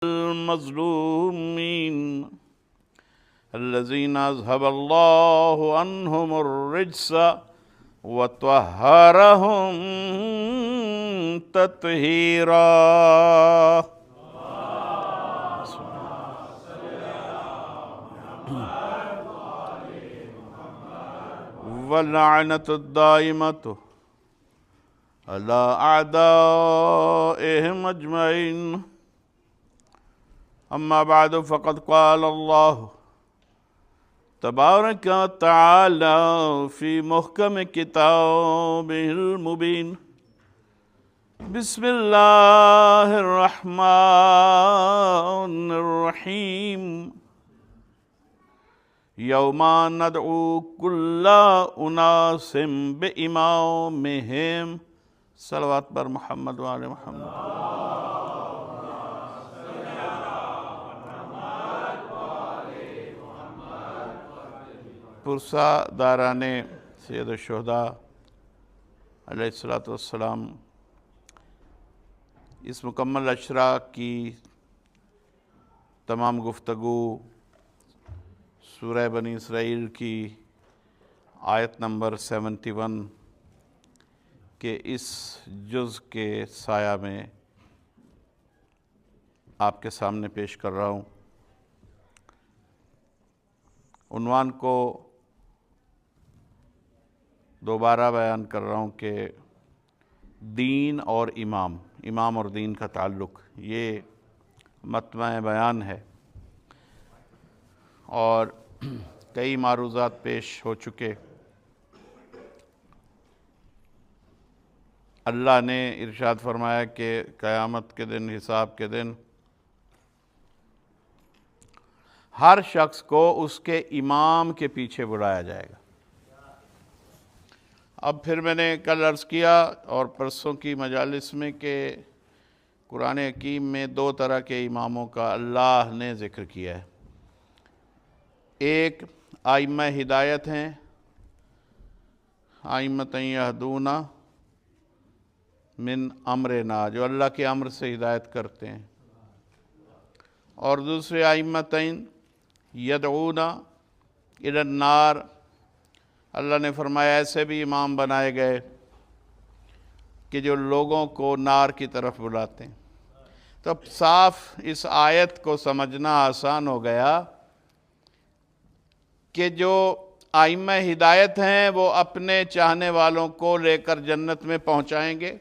المظلومين الذين أذهب الله عنهم الرجس وطهرهم تطهيرا. واللعنة الدائمة على أعدائهم أجمعين. أما بعد فقد قال الله تبارك وتعالى في محكم كتابه المبين: بسم الله الرحمن الرحيم. يوم ندعو كل أناس بإمامهم. صلوات بر محمد وآل محمد. پرسا داران سید الشہداء علیہ الصلوۃ والسلام، اس مکمل اشرا کی تمام گفتگو سورہ بنی اسرائیل کی آیت نمبر 71 کے اس جز کے سایہ میں آپ کے سامنے پیش کر رہا ہوں۔ عنوان کو دوبارہ بیان کر رہا ہوں کہ دین اور امام اور دین کا تعلق، یہ مطمع بیان ہے، اور کئی معروضات پیش ہو چکے۔ اللہ نے ارشاد فرمایا کہ قیامت کے دن، حساب کے دن، ہر شخص کو اس کے امام کے پیچھے بلایا جائے گا۔ اب پھر میں نے کل عرض کیا اور پرسوں کی مجالس میں کہ قرآن حکیم میں دو طرح کے اماموں کا اللہ نے ذکر کیا ہے۔ ایک ائمہ ہدایت ہیں، ائمۃ یہدون من امرنا، جو اللہ کے امر سے ہدایت کرتے ہیں، اور دوسرے ائمۃ یدعون الی النار، اللہ نے فرمایا ایسے بھی امام بنائے گئے کہ جو لوگوں کو نار کی طرف بلاتے ہیں۔ تو اب صاف اس آیت کو سمجھنا آسان ہو گیا کہ جو ائمہ ہدایت ہیں وہ اپنے چاہنے والوں کو لے کر جنت میں پہنچائیں گے،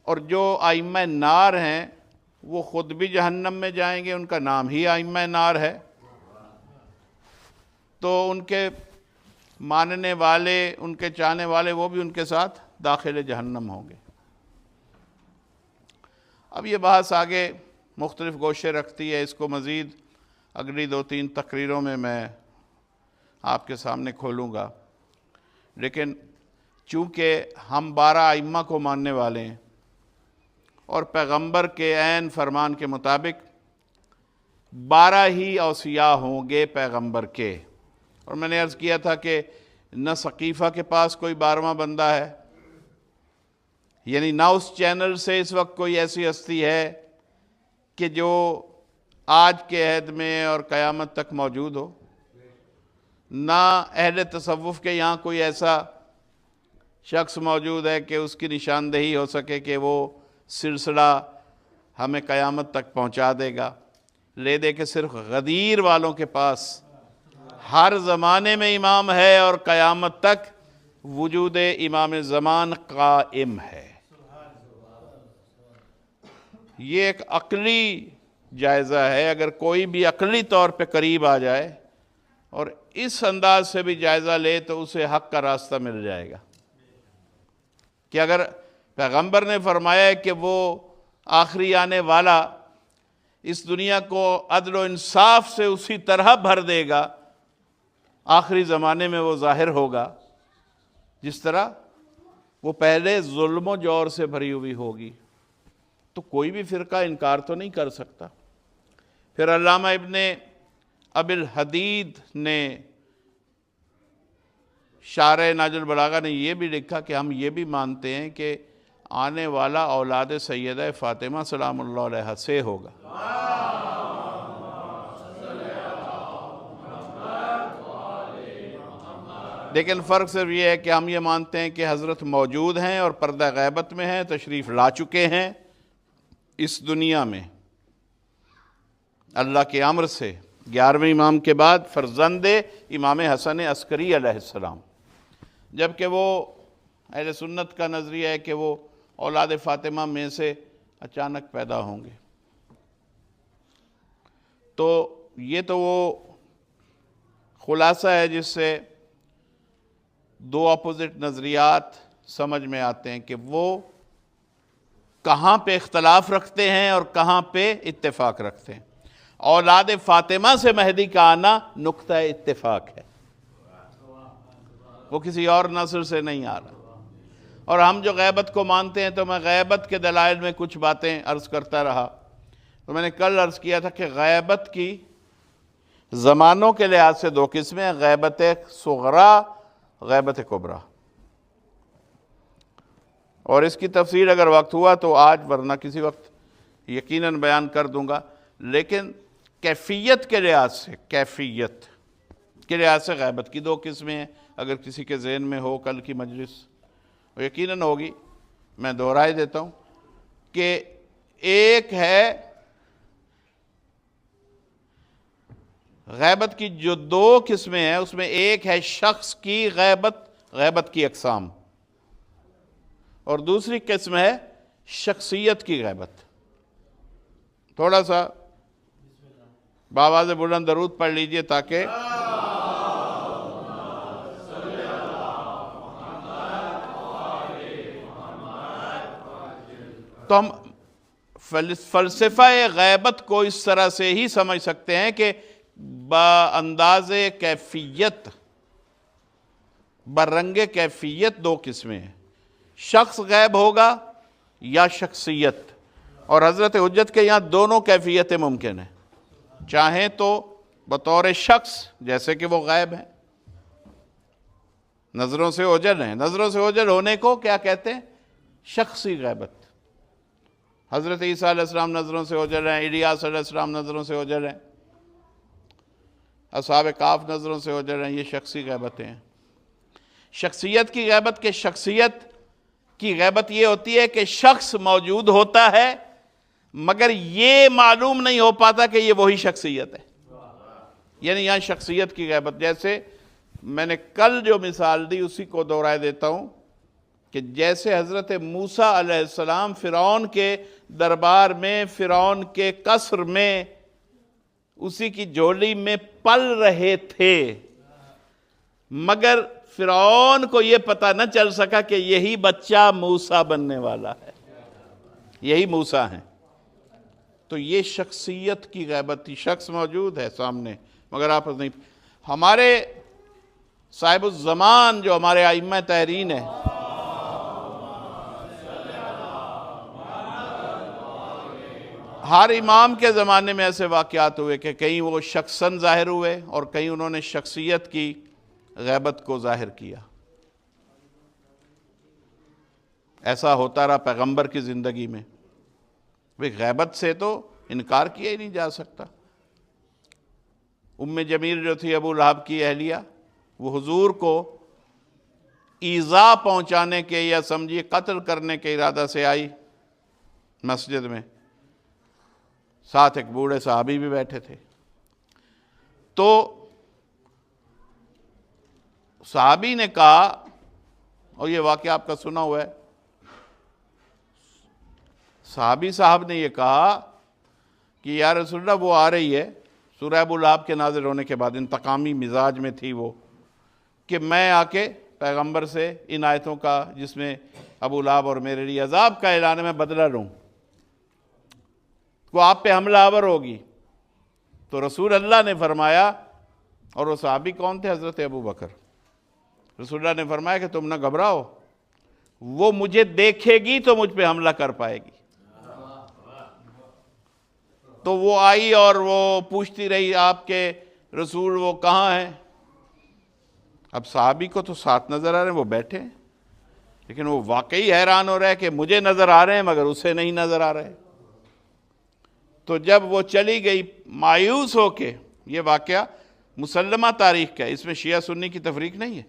اور جو ائمہ نار ہیں وہ خود بھی جہنم میں جائیں گے، ان کا نام ہی ائمہ نار ہے۔ تو ان کے ماننے والے، ان کے چاہنے والے، وہ بھی ان کے ساتھ داخل جہنم ہوں گے۔ اب یہ بحث آگے مختلف گوشے رکھتی ہے، اس کو مزید اگلی 2-3 تقریروں میں آپ کے سامنے کھولوں گا، لیکن چونکہ ہم 12 ائمہ کو ماننے والے ہیں اور پیغمبر کے عین فرمان کے مطابق 12 ہی اوصیاء ہوں گے پیغمبر کے، اور میں نے عرض کیا تھا کہ نہ ثقیفہ کے پاس کوئی 12واں بندہ ہے، یعنی نہ اس چینل سے اس وقت کوئی ایسی ہستی ہے کہ جو آج کے عہد میں اور قیامت تک موجود ہو، نہ اہل تصوف کے یہاں کوئی ایسا شخص موجود ہے کہ اس کی نشاندہی ہو سکے کہ وہ سلسلہ ہمیں قیامت تک پہنچا دے گا۔ لے دے کہ صرف غدیر والوں کے پاس ہر زمانے میں امام ہے اور قیامت تک وجود امام زمان قائم ہے۔ یہ ایک عقلی جائزہ ہے، اگر کوئی بھی عقلی طور پہ قریب آ جائے اور اس انداز سے بھی جائزہ لے تو اسے حق کا راستہ مل جائے گا کہ اگر پیغمبر نے فرمایا ہے کہ وہ آخری آنے والا اس دنیا کو عدل و انصاف سے اسی طرح بھر دے گا، آخری زمانے میں وہ ظاہر ہوگا جس طرح وہ پہلے ظلم و جور سے بھری ہوئی ہوگی، تو کوئی بھی فرقہ انکار تو نہیں کر سکتا۔ پھر علامہ ابن ابی الحدید نے شارح نہج البلاغہ نے یہ بھی لکھا کہ ہم یہ بھی مانتے ہیں کہ آنے والا اولاد سیدہ فاطمہ سلام اللہ علیہ سے ہوگا۔ لیکن فرق صرف یہ ہے کہ ہم یہ مانتے ہیں کہ حضرت موجود ہیں اور پردہ غیبت میں ہیں، تشریف لا چکے ہیں اس دنیا میں اللہ کے امر سے 11ویں امام کے بعد فرزند امام حسن عسکری علیہ السلام، جبکہ وہ اہل سنت کا نظریہ ہے کہ وہ اولاد فاطمہ میں سے اچانک پیدا ہوں گے۔ تو یہ تو وہ خلاصہ ہے جس سے دو اپوزٹ نظریات سمجھ میں آتے ہیں کہ وہ کہاں پہ اختلاف رکھتے ہیں اور کہاں پہ اتفاق رکھتے ہیں۔ اولاد فاطمہ سے مہدی کا آنا نقطہ اتفاق ہے، وہ کسی اور نسل سے نہیں آ رہا۔ اور ہم جو غیبت کو مانتے ہیں، تو میں غیبت کے دلائل میں کچھ باتیں عرض کرتا رہا۔ تو میں نے کل عرض کیا تھا کہ غیبت کی زمانوں کے لحاظ سے دو قسمیں ہیں، غیبت صغرا، غیبت کبریٰ، اور اس کی تفسیر اگر وقت ہوا تو آج ورنہ کسی وقت یقیناً بیان کر دوں گا۔ لیکن کیفیت کے لحاظ سے غیبت کی دو قسمیں ہیں۔ اگر کسی کے ذہن میں ہو کل کی مجلس، وہ یقیناً ہوگی، میں دہرائے دیتا ہوں کہ ایک ہے غیبت کی جو دو قسمیں ہیں، اس میں ایک ہے شخص کی غیبت کی اقسام، اور دوسری قسم ہے شخصیت کی غیبت۔ تھوڑا سا بآواز بلند درود پڑھ لیجئے تاکہ تو ہم فلسفہ غیبت کو اس طرح سے ہی سمجھ سکتے ہیں کہ بانداز کیفیت، برنگ کیفیت دو قسمیں ہیں، شخص غیب ہوگا یا شخصیت، اور حضرت حجت کے یہاں دونوں کیفیتیں ممکن ہیں۔ چاہیں تو بطور شخص جیسے کہ وہ غیب ہیں، نظروں سے اوجھل ہیں، نظروں سے اوجھل ہونے کو کیا کہتے ہیں؟ شخصی غیبت۔ حضرت عیسیٰ علیہ السلام نظروں سے اوجھل ہیں، الیاس علیہ السلام نظروں سے اوجھل ہیں، اصحاب کہف نظروں سے اوجھل ہیں، یہ شخصی غیبتیں ہیں۔ شخصیت کی غیبت کے شخصیت کی غیبت یہ ہوتی ہے کہ شخص موجود ہوتا ہے مگر یہ معلوم نہیں ہو پاتا کہ یہ وہی شخصیت ہے، یعنی یہاں شخصیت کی غیبت، جیسے میں نے کل جو مثال دی اسی کو دہرائے دیتا ہوں کہ جیسے حضرت موسیٰ علیہ السلام فرعون کے دربار میں، فرعون کے قصر میں، اسی کی جھولی میں پل رہے تھے، مگر فرعون کو یہ پتہ نہ چل سکا کہ یہی بچہ موسیٰ بننے والا ہے، یہی موسیٰ ہیں۔ تو یہ شخصیت کی غیبت تھی، شخص موجود ہے سامنے مگر آپ نہیں۔ ہمارے صاحب الزمان جو ہمارے ائمہ تحرین ہیں، ہر امام کے زمانے میں ایسے واقعات ہوئے کہ کہیں وہ شخصاً ظاہر ہوئے اور کہیں انہوں نے شخصیت کی غیبت کو ظاہر کیا۔ ایسا ہوتا رہا پیغمبر کی زندگی میں، غیبت سے تو انکار کیا ہی نہیں جا سکتا۔ ام جمیل جو تھی ابو لہب کی اہلیہ، وہ حضور کو ایذا پہنچانے کے یا سمجھیے قتل کرنے کے ارادہ سے آئی مسجد میں، ساتھ ایک بوڑھے صحابی بھی بیٹھے تھے۔ تو صحابی نے کہا، اور یہ واقعہ آپ کا سنا ہوا ہے، صحابی صاحب نے یہ کہا کہ یا رسول اللہ وہ آ رہی ہے، سورہ ابو لہب کے نازل ہونے کے بعد انتقامی مزاج میں تھی وہ، کہ میں آ کے پیغمبر سے ان آیتوں کا جس میں ابو لہب اور میرے لیے عذاب کا اعلان ہے میں بدلہ لوں، وہ آپ پہ حملہ آور ہوگی۔ تو رسول اللہ نے فرمایا، اور وہ صحابی کون تھے؟ حضرت ابو بکر۔ رسول اللہ نے فرمایا کہ تم نہ گھبراؤ، وہ مجھے دیکھے گی تو مجھ پہ حملہ کر پائے گی۔ تو وہ آئی اور وہ پوچھتی رہی آپ کے رسول وہ کہاں ہیں؟ اب صحابی کو تو ساتھ نظر آ رہے ہیں، وہ بیٹھے ہیں، لیکن وہ واقعی حیران ہو رہا ہے کہ مجھے نظر آ رہے ہیں مگر اسے نہیں نظر آ رہے. تو جب وہ چلی گئی مایوس ہو کے، یہ واقعہ مسلمہ تاریخ کا ہے، اس میں شیعہ سنی کی تفریق نہیں ہے.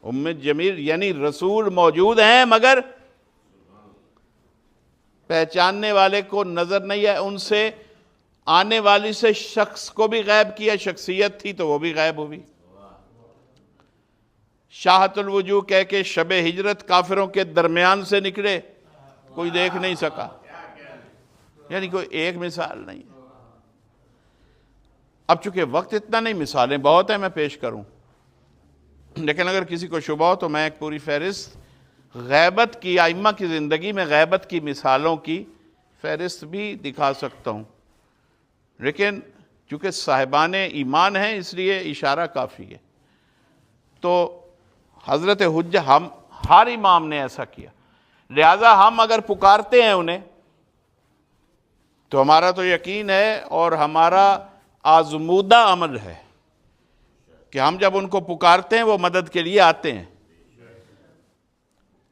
ام جمیل یعنی رسول موجود ہیں مگر پہچاننے والے کو نظر نہیں ہے. ان سے آنے والی سے شخص کو بھی غائب کیا، شخصیت تھی تو وہ بھی غائب ہوئی. شاہت الوجوہ کہہ کے شب ہجرت کافروں کے درمیان سے نکلے، کوئی دیکھ نہیں سکا. یعنی کوئی ایک مثال نہیں ہے. اب چونکہ وقت اتنا نہیں، مثالیں بہت ہیں میں پیش کروں، لیکن اگر کسی کو شبہ ہو تو میں ایک پوری فہرست غیبت کی، ائمہ کی زندگی میں غیبت کی مثالوں کی فہرست بھی دکھا سکتا ہوں. لیکن چونکہ صاحبان ایمان ہیں اس لیے اشارہ کافی ہے. تو حضرت حجہ ہم ہر امام نے ایسا کیا، لہذا ہم اگر پکارتے ہیں انہیں تو ہمارا تو یقین ہے اور ہمارا آزمودہ عمل ہے کہ ہم جب ان کو پکارتے ہیں وہ مدد کے لیے آتے ہیں.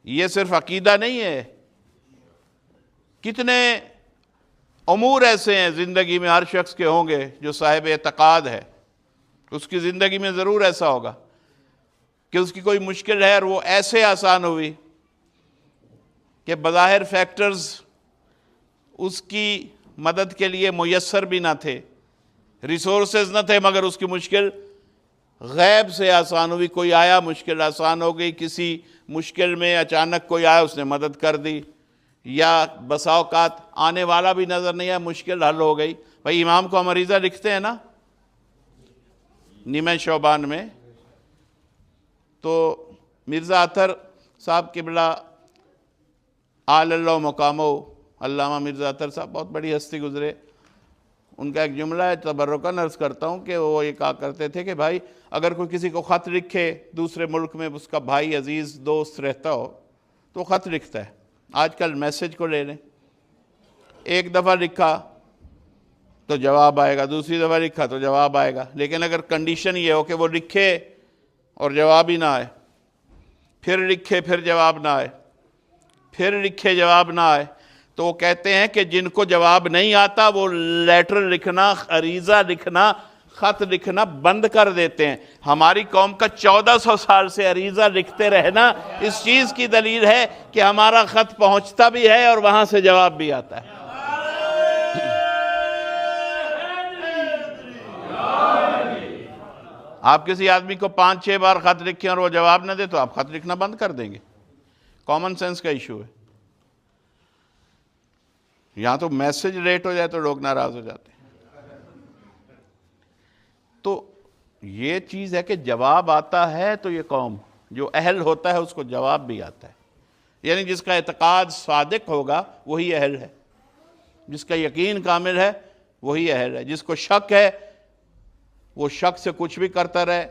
یہ صرف عقیدہ نہیں ہے، کتنے امور ایسے ہیں زندگی میں ہر شخص کے ہوں گے جو صاحب اعتقاد ہے، اس کی زندگی میں ضرور ایسا ہوگا کہ اس کی کوئی مشکل ہے اور وہ ایسے آسان ہوئی کہ بظاہر فیکٹرز اس کی مدد کے لیے میسر بھی نہ تھے، ریسورسز نہ تھے، مگر اس کی مشکل غیب سے آسان ہوئی. کوئی آیا مشکل آسان ہو گئی، کسی مشکل میں اچانک کوئی آیا اس نے مدد کر دی، یا بسا اوقات آنے والا بھی نظر نہیں آیا مشکل حل ہو گئی. بھائی امام کو ہم عریضہ لکھتے ہیں نا نیمہ شعبان میں، تو مرزا اطہر صاحب قبلہ آل اللہ مقامو، علامہ مرزا اطہر صاحب بہت بڑی ہستی گزرے. ان کا ایک جملہ ہے، تبرکاً عرض کرتا ہوں کہ وہ یہ کہا کرتے تھے کہ بھائی اگر کوئی کسی کو خط لکھے دوسرے ملک میں، اس کا بھائی عزیز دوست رہتا ہو تو خط لکھتا ہے. آج کل میسج کو لے لیں، ایک دفعہ لکھا تو جواب آئے گا، دوسری دفعہ لکھا تو جواب آئے گا. لیکن اگر کنڈیشن یہ ہو کہ وہ لکھے اور جواب ہی نہ آئے، پھر لکھے پھر جواب نہ آئے، پھر لکھے جواب نہ آئے، تو وہ کہتے ہیں کہ جن کو جواب نہیں آتا وہ لیٹر لکھنا، عریضہ لکھنا، خط لکھنا بند کر دیتے ہیں. ہماری قوم کا 1400 سال سے عریضہ لکھتے رہنا اس چیز کی دلیل ہے کہ ہمارا خط پہنچتا بھی ہے اور وہاں سے جواب بھی آتا ہے. آپ کسی آدمی کو 5-6 بار خط لکھیں اور وہ جواب نہ دے تو آپ خط لکھنا بند کر دیں گے. کامن سینس کا ایشو ہے. یہاں تو میسج لیٹ ہو جائے تو لوگ ناراض ہو جاتے ہیں. تو یہ چیز ہے کہ جواب آتا ہے تو یہ قوم جو اہل ہوتا ہے اس کو جواب بھی آتا ہے. یعنی جس کا اعتقاد صادق ہوگا وہی اہل ہے، جس کا یقین کامل ہے وہی اہل ہے. جس کو شک ہے وہ شک سے کچھ بھی کرتا رہے.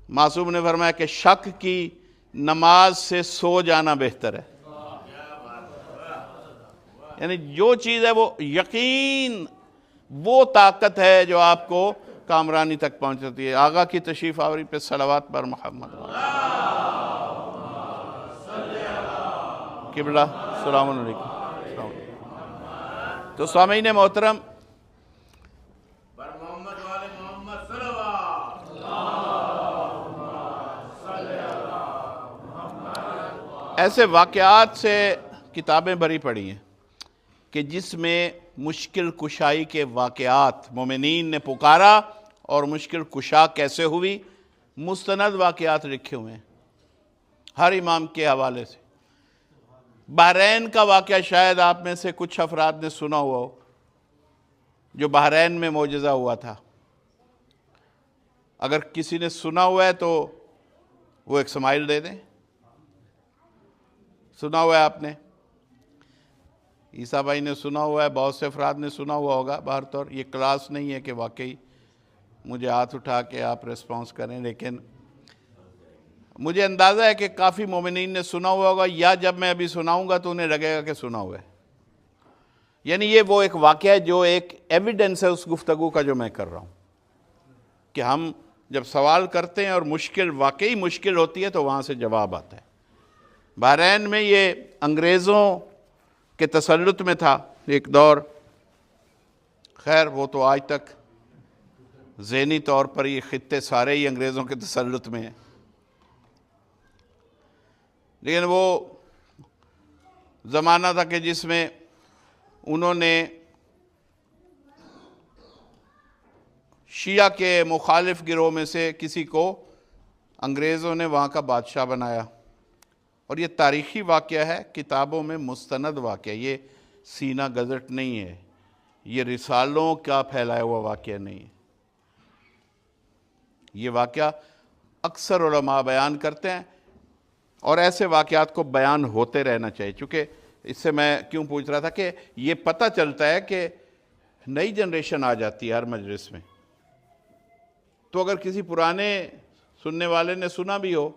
معصوم نے فرمایا کہ شک کی نماز سے سو جانا بہتر ہے. یعنی جو چیز ہے وہ یقین، وہ طاقت ہے جو آپ کو کامرانی تک پہنچتی ہے. آغا کی تشریف آوری پہ صلوات بر محمد. قبلہ السلام علیکم. تو سامعین محترم، ایسے واقعات سے کتابیں بھری پڑی ہیں کہ جس میں مشکل کشائی کے واقعات، مومنین نے پکارا اور مشکل کشا کیسے ہوئی، مستند واقعات لکھے ہوئے ہیں ہر امام کے حوالے سے. بحرین کا واقعہ شاید آپ میں سے کچھ افراد نے سنا ہوا ہو، جو بحرین میں معجزہ ہوا تھا. اگر کسی نے سنا ہوا ہے تو وہ ایک سمائل دے دیں. سنا ہوا ہے آپ نے؟ عیسیٰ بھائی نے سنا ہوا ہے، بہت سے افراد نے سنا ہوا ہوگا. بہر طور یہ کلاس نہیں ہے کہ واقعی مجھے ہاتھ اٹھا کے آپ ریسپانس کریں، لیکن مجھے اندازہ ہے کہ کافی مومنین نے سنا ہوا ہوگا، یا جب میں ابھی سناؤں گا تو انہیں لگے گا کہ سنا ہوا ہے. یعنی یہ وہ ایک واقعہ ہے جو ایک ایویڈنس ہے اس گفتگو کا جو میں کر رہا ہوں، کہ ہم جب سوال کرتے ہیں اور مشکل واقعی مشکل ہوتی ہے تو وہاں سے جواب آتا ہے۔ بحرین میں یہ انگریزوں کے تسلط میں تھا ایک دور، خیر وہ تو آج تک ذہنی طور پر یہ خطے سارے ہی انگریزوں کے تسلط میں ہیں، لیکن وہ زمانہ تھا کہ جس میں انہوں نے شیعہ کے مخالف گروہ میں سے کسی کو انگریزوں نے وہاں کا بادشاہ بنایا، اور یہ تاریخی واقعہ ہے، کتابوں میں مستند واقعہ، یہ سینہ گزٹ نہیں ہے، یہ رسالوں کا پھیلایا ہوا واقعہ نہیں ہے۔ یہ واقعہ اکثر علماء بیان کرتے ہیں، اور ایسے واقعات کو بیان ہوتے رہنا چاہیے، چونکہ اس سے میں کیوں پوچھ رہا تھا کہ یہ پتہ چلتا ہے کہ نئی جنریشن آ جاتی ہے ہر مجلس میں، تو اگر کسی پرانے سننے والے نے سنا بھی ہو،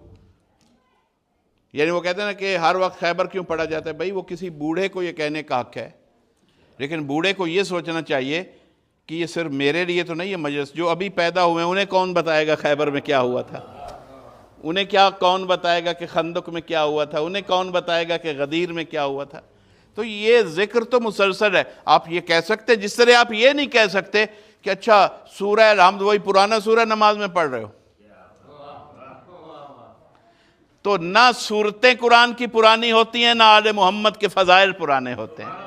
یعنی وہ کہتے ہیں نا کہ ہر وقت خیبر کیوں پڑھا جاتا ہے، بھائی وہ کسی بوڑھے کو یہ کہنے کا حق ہے، لیکن بوڑھے کو یہ سوچنا چاہیے کہ یہ صرف میرے لیے تو نہیں ہے مجلس، جو ابھی پیدا ہوئے ہیں انہیں کون بتائے گا خیبر میں کیا ہوا تھا، انہیں کون بتائے گا کہ خندق میں کیا ہوا تھا، انہیں کون بتائے گا کہ غدیر میں کیا ہوا تھا۔ تو یہ ذکر تو مسلسل ہے۔ آپ یہ کہہ سکتے، جس طرح آپ یہ نہیں کہہ سکتے کہ اچھا سورہ الحمد وہی پرانا سورہ نماز میں پڑھ رہے ہو، تو نہ سورتیں قرآن کی پرانی ہوتی ہیں، نہ آل محمد کے فضائل پرانے ہوتے ہیں،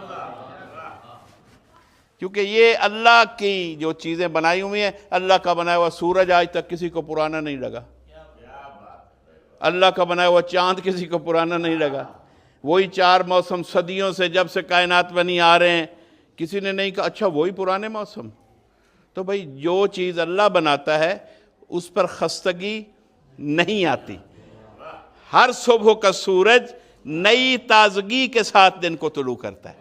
کیونکہ یہ اللہ کی جو چیزیں بنائی ہوئی ہیں، اللہ کا بنایا ہوا سورج آج تک کسی کو پرانا نہیں لگا، اللہ کا بنایا ہوا چاند کسی کو پرانا نہیں لگا، وہی 4 موسم صدیوں سے جب سے کائنات بنی آ رہے ہیں، کسی نے نہیں کہا اچھا وہی پرانے موسم۔ تو بھئی جو چیز اللہ بناتا ہے اس پر خستگی نہیں آتی، ہر صبح کا سورج نئی تازگی کے ساتھ دن کو طلوع کرتا ہے۔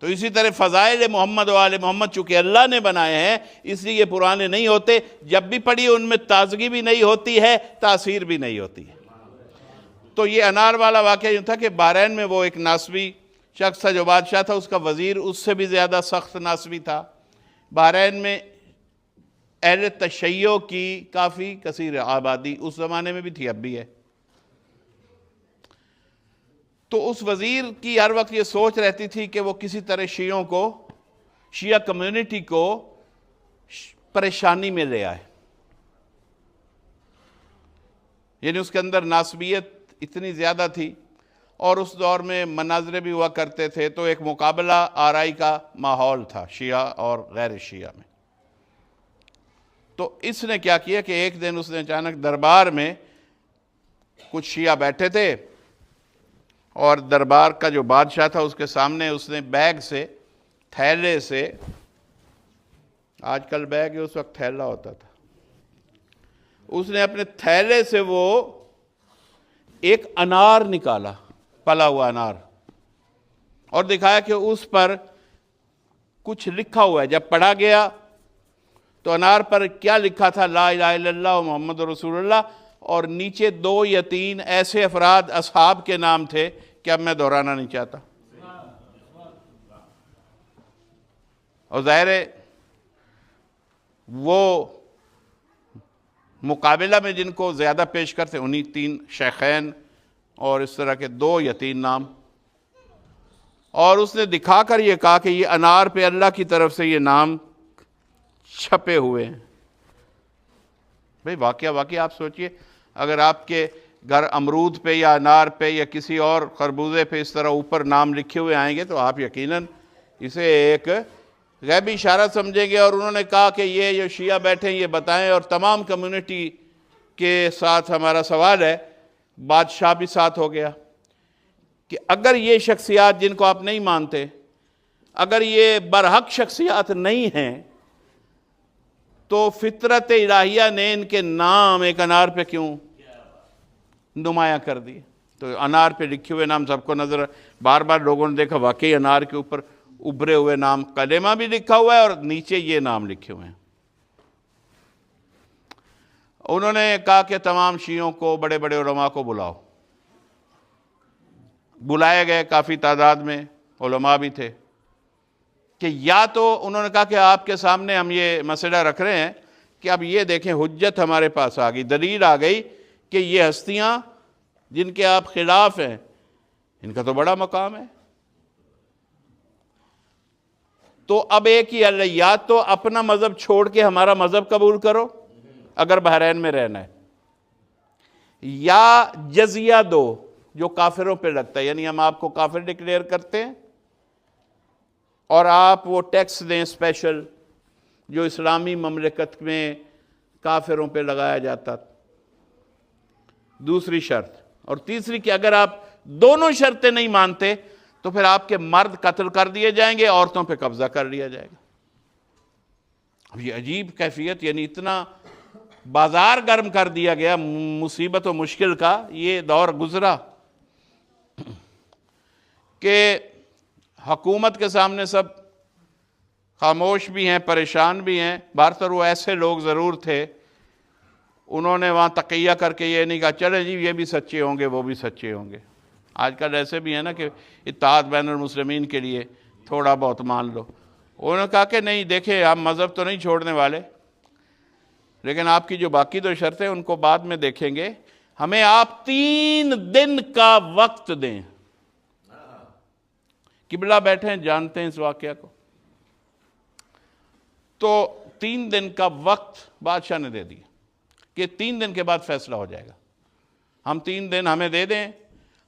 تو اسی طرح فضائل محمد و آل محمد چونکہ اللہ نے بنائے ہیں، اس لیے یہ پرانے نہیں ہوتے، جب بھی پڑھی ان میں تازگی بھی نہیں ہوتی ہے، تاثیر بھی نہیں ہوتی ہے۔ تو یہ انار والا واقعہ یوں تھا کہ بحرین میں وہ ایک ناسبی شخص تھا جو بادشاہ تھا، اس کا وزیر اس سے بھی زیادہ سخت ناسبی تھا۔ بحرین میں اہل تشیع کی کافی کثیر آبادی اس زمانے میں بھی تھی، اب بھی ہے۔ تو اس وزیر کی ہر وقت یہ سوچ رہتی تھی کہ وہ کسی طرح شیعہ کمیونٹی کو پریشانی میں لے آئے، یعنی اس کے اندر ناسبیت اتنی زیادہ تھی، اور اس دور میں مناظرے بھی ہوا کرتے تھے، تو ایک مقابلہ آرائی کا ماحول تھا شیعہ اور غیر شیعہ میں۔ تو اس نے کیا کیا کہ ایک دن اس نے اچانک دربار میں کچھ شیعہ بیٹھے تھے، اور دربار کا جو بادشاہ تھا اس کے سامنے اس نے بیگ سے، تھیلے سے، آج کل بیگ ہے، اس وقت تھیلا ہوتا تھا، اس نے اپنے تھیلے سے وہ ایک انار نکالا، پلا ہوا انار، اور دکھایا کہ اس پر کچھ لکھا ہوا ہے۔ جب پڑھا گیا تو انار پر کیا لکھا تھا؟ لا الہ الا اللہ محمد رسول اللہ، اور نیچے 2 یا 3 ایسے افراد اصحاب کے نام تھے کہ اب میں دہرانا نہیں چاہتا۔ اور ظاہر ہے وہ مقابلہ میں جن کو زیادہ پیش کرتے انہی 3 شیخین اور اس طرح کے 2 یا 3 نام، اور اس نے دکھا کر یہ کہا کہ یہ انار پہ اللہ کی طرف سے یہ نام چھپے ہوئے ہیں۔ بھئی واقعہ آپ سوچئے، اگر آپ کے گھر امرود پہ یا انار پہ یا کسی اور خربوزے پہ اس طرح اوپر نام لکھے ہوئے آئیں گے تو آپ یقیناً اسے ایک غیبی اشارہ سمجھیں گے۔ اور انہوں نے کہا کہ یہ جو شیعہ بیٹھے ہیں یہ بتائیں، اور تمام کمیونٹی کے ساتھ ہمارا سوال ہے، بادشاہ بھی ساتھ ہو گیا، کہ اگر یہ شخصیات جن کو آپ نہیں مانتے، اگر یہ برحق شخصیات نہیں ہیں، تو فطرت الہیہ نے ان کے نام ایک انار پہ کیوں نمایاں کر دی؟ تو انار پہ لکھے ہوئے نام سب کو نظر، بار بار لوگوں نے دیکھا واقعی انار کے اوپر ابھرے ہوئے نام، کلمہ بھی لکھا ہوا ہے اور نیچے یہ نام لکھے ہوئے ہیں۔ انہوں نے کہا کہ تمام شیعوں کو، بڑے بڑے علماء کو بلاؤ۔ بلائے گئے، کافی تعداد میں علماء بھی تھے، کہ یا تو انہوں نے کہا کہ آپ کے سامنے ہم یہ مسئلہ رکھ رہے ہیں کہ اب یہ دیکھیں حجت ہمارے پاس آ گئی، دلیل آ گئی کہ یہ ہستیاں جن کے آپ خلاف ہیں ان کا تو بڑا مقام ہے۔ تو اب ایک ہی اللہ، یا تو اپنا مذہب چھوڑ کے ہمارا مذہب قبول کرو اگر بحرین میں رہنا ہے، یا جزیہ دو جو کافروں پہ لگتا ہے، یعنی ہم آپ کو کافر ڈکلیئر کرتے ہیں اور آپ وہ ٹیکس دیں اسپیشل جو اسلامی مملکت میں کافروں پہ لگایا جاتا۔ دوسری شرط، اور تیسری کہ اگر آپ دونوں شرطیں نہیں مانتے تو پھر آپ کے مرد قتل کر دیے جائیں گے، عورتوں پہ قبضہ کر لیا جائے گا۔ اب یہ عجیب کیفیت، یعنی اتنا بازار گرم کر دیا گیا مصیبت و مشکل کا، یہ دور گزرا کہ حکومت کے سامنے سب خاموش بھی ہیں، پریشان بھی ہیں۔ بہرطور وہ ایسے لوگ ضرور تھے، انہوں نے وہاں تقیہ کر کے یہ نہیں کہا چلے جی یہ بھی سچے ہوں گے وہ بھی سچے ہوں گے۔ آج کل ایسے بھی ہیں نا کہ اتحاد بین المسلمین کے لیے تھوڑا بہت مان لو۔ انہوں نے کہا کہ نہیں دیکھیں ہم مذہب تو نہیں چھوڑنے والے، لیکن آپ کی جو باقی دو شرطیں ان کو بعد میں دیکھیں گے، ہمیں آپ 3 دن کا وقت دیں۔ قبلہ بیٹھے ہیں، جانتے ہیں اس واقعہ کو، تو 3 دن کا وقت بادشاہ نے دے دیا کہ 3 دن کے بعد فیصلہ ہو جائے گا، ہم 3 دن ہمیں دے دیں،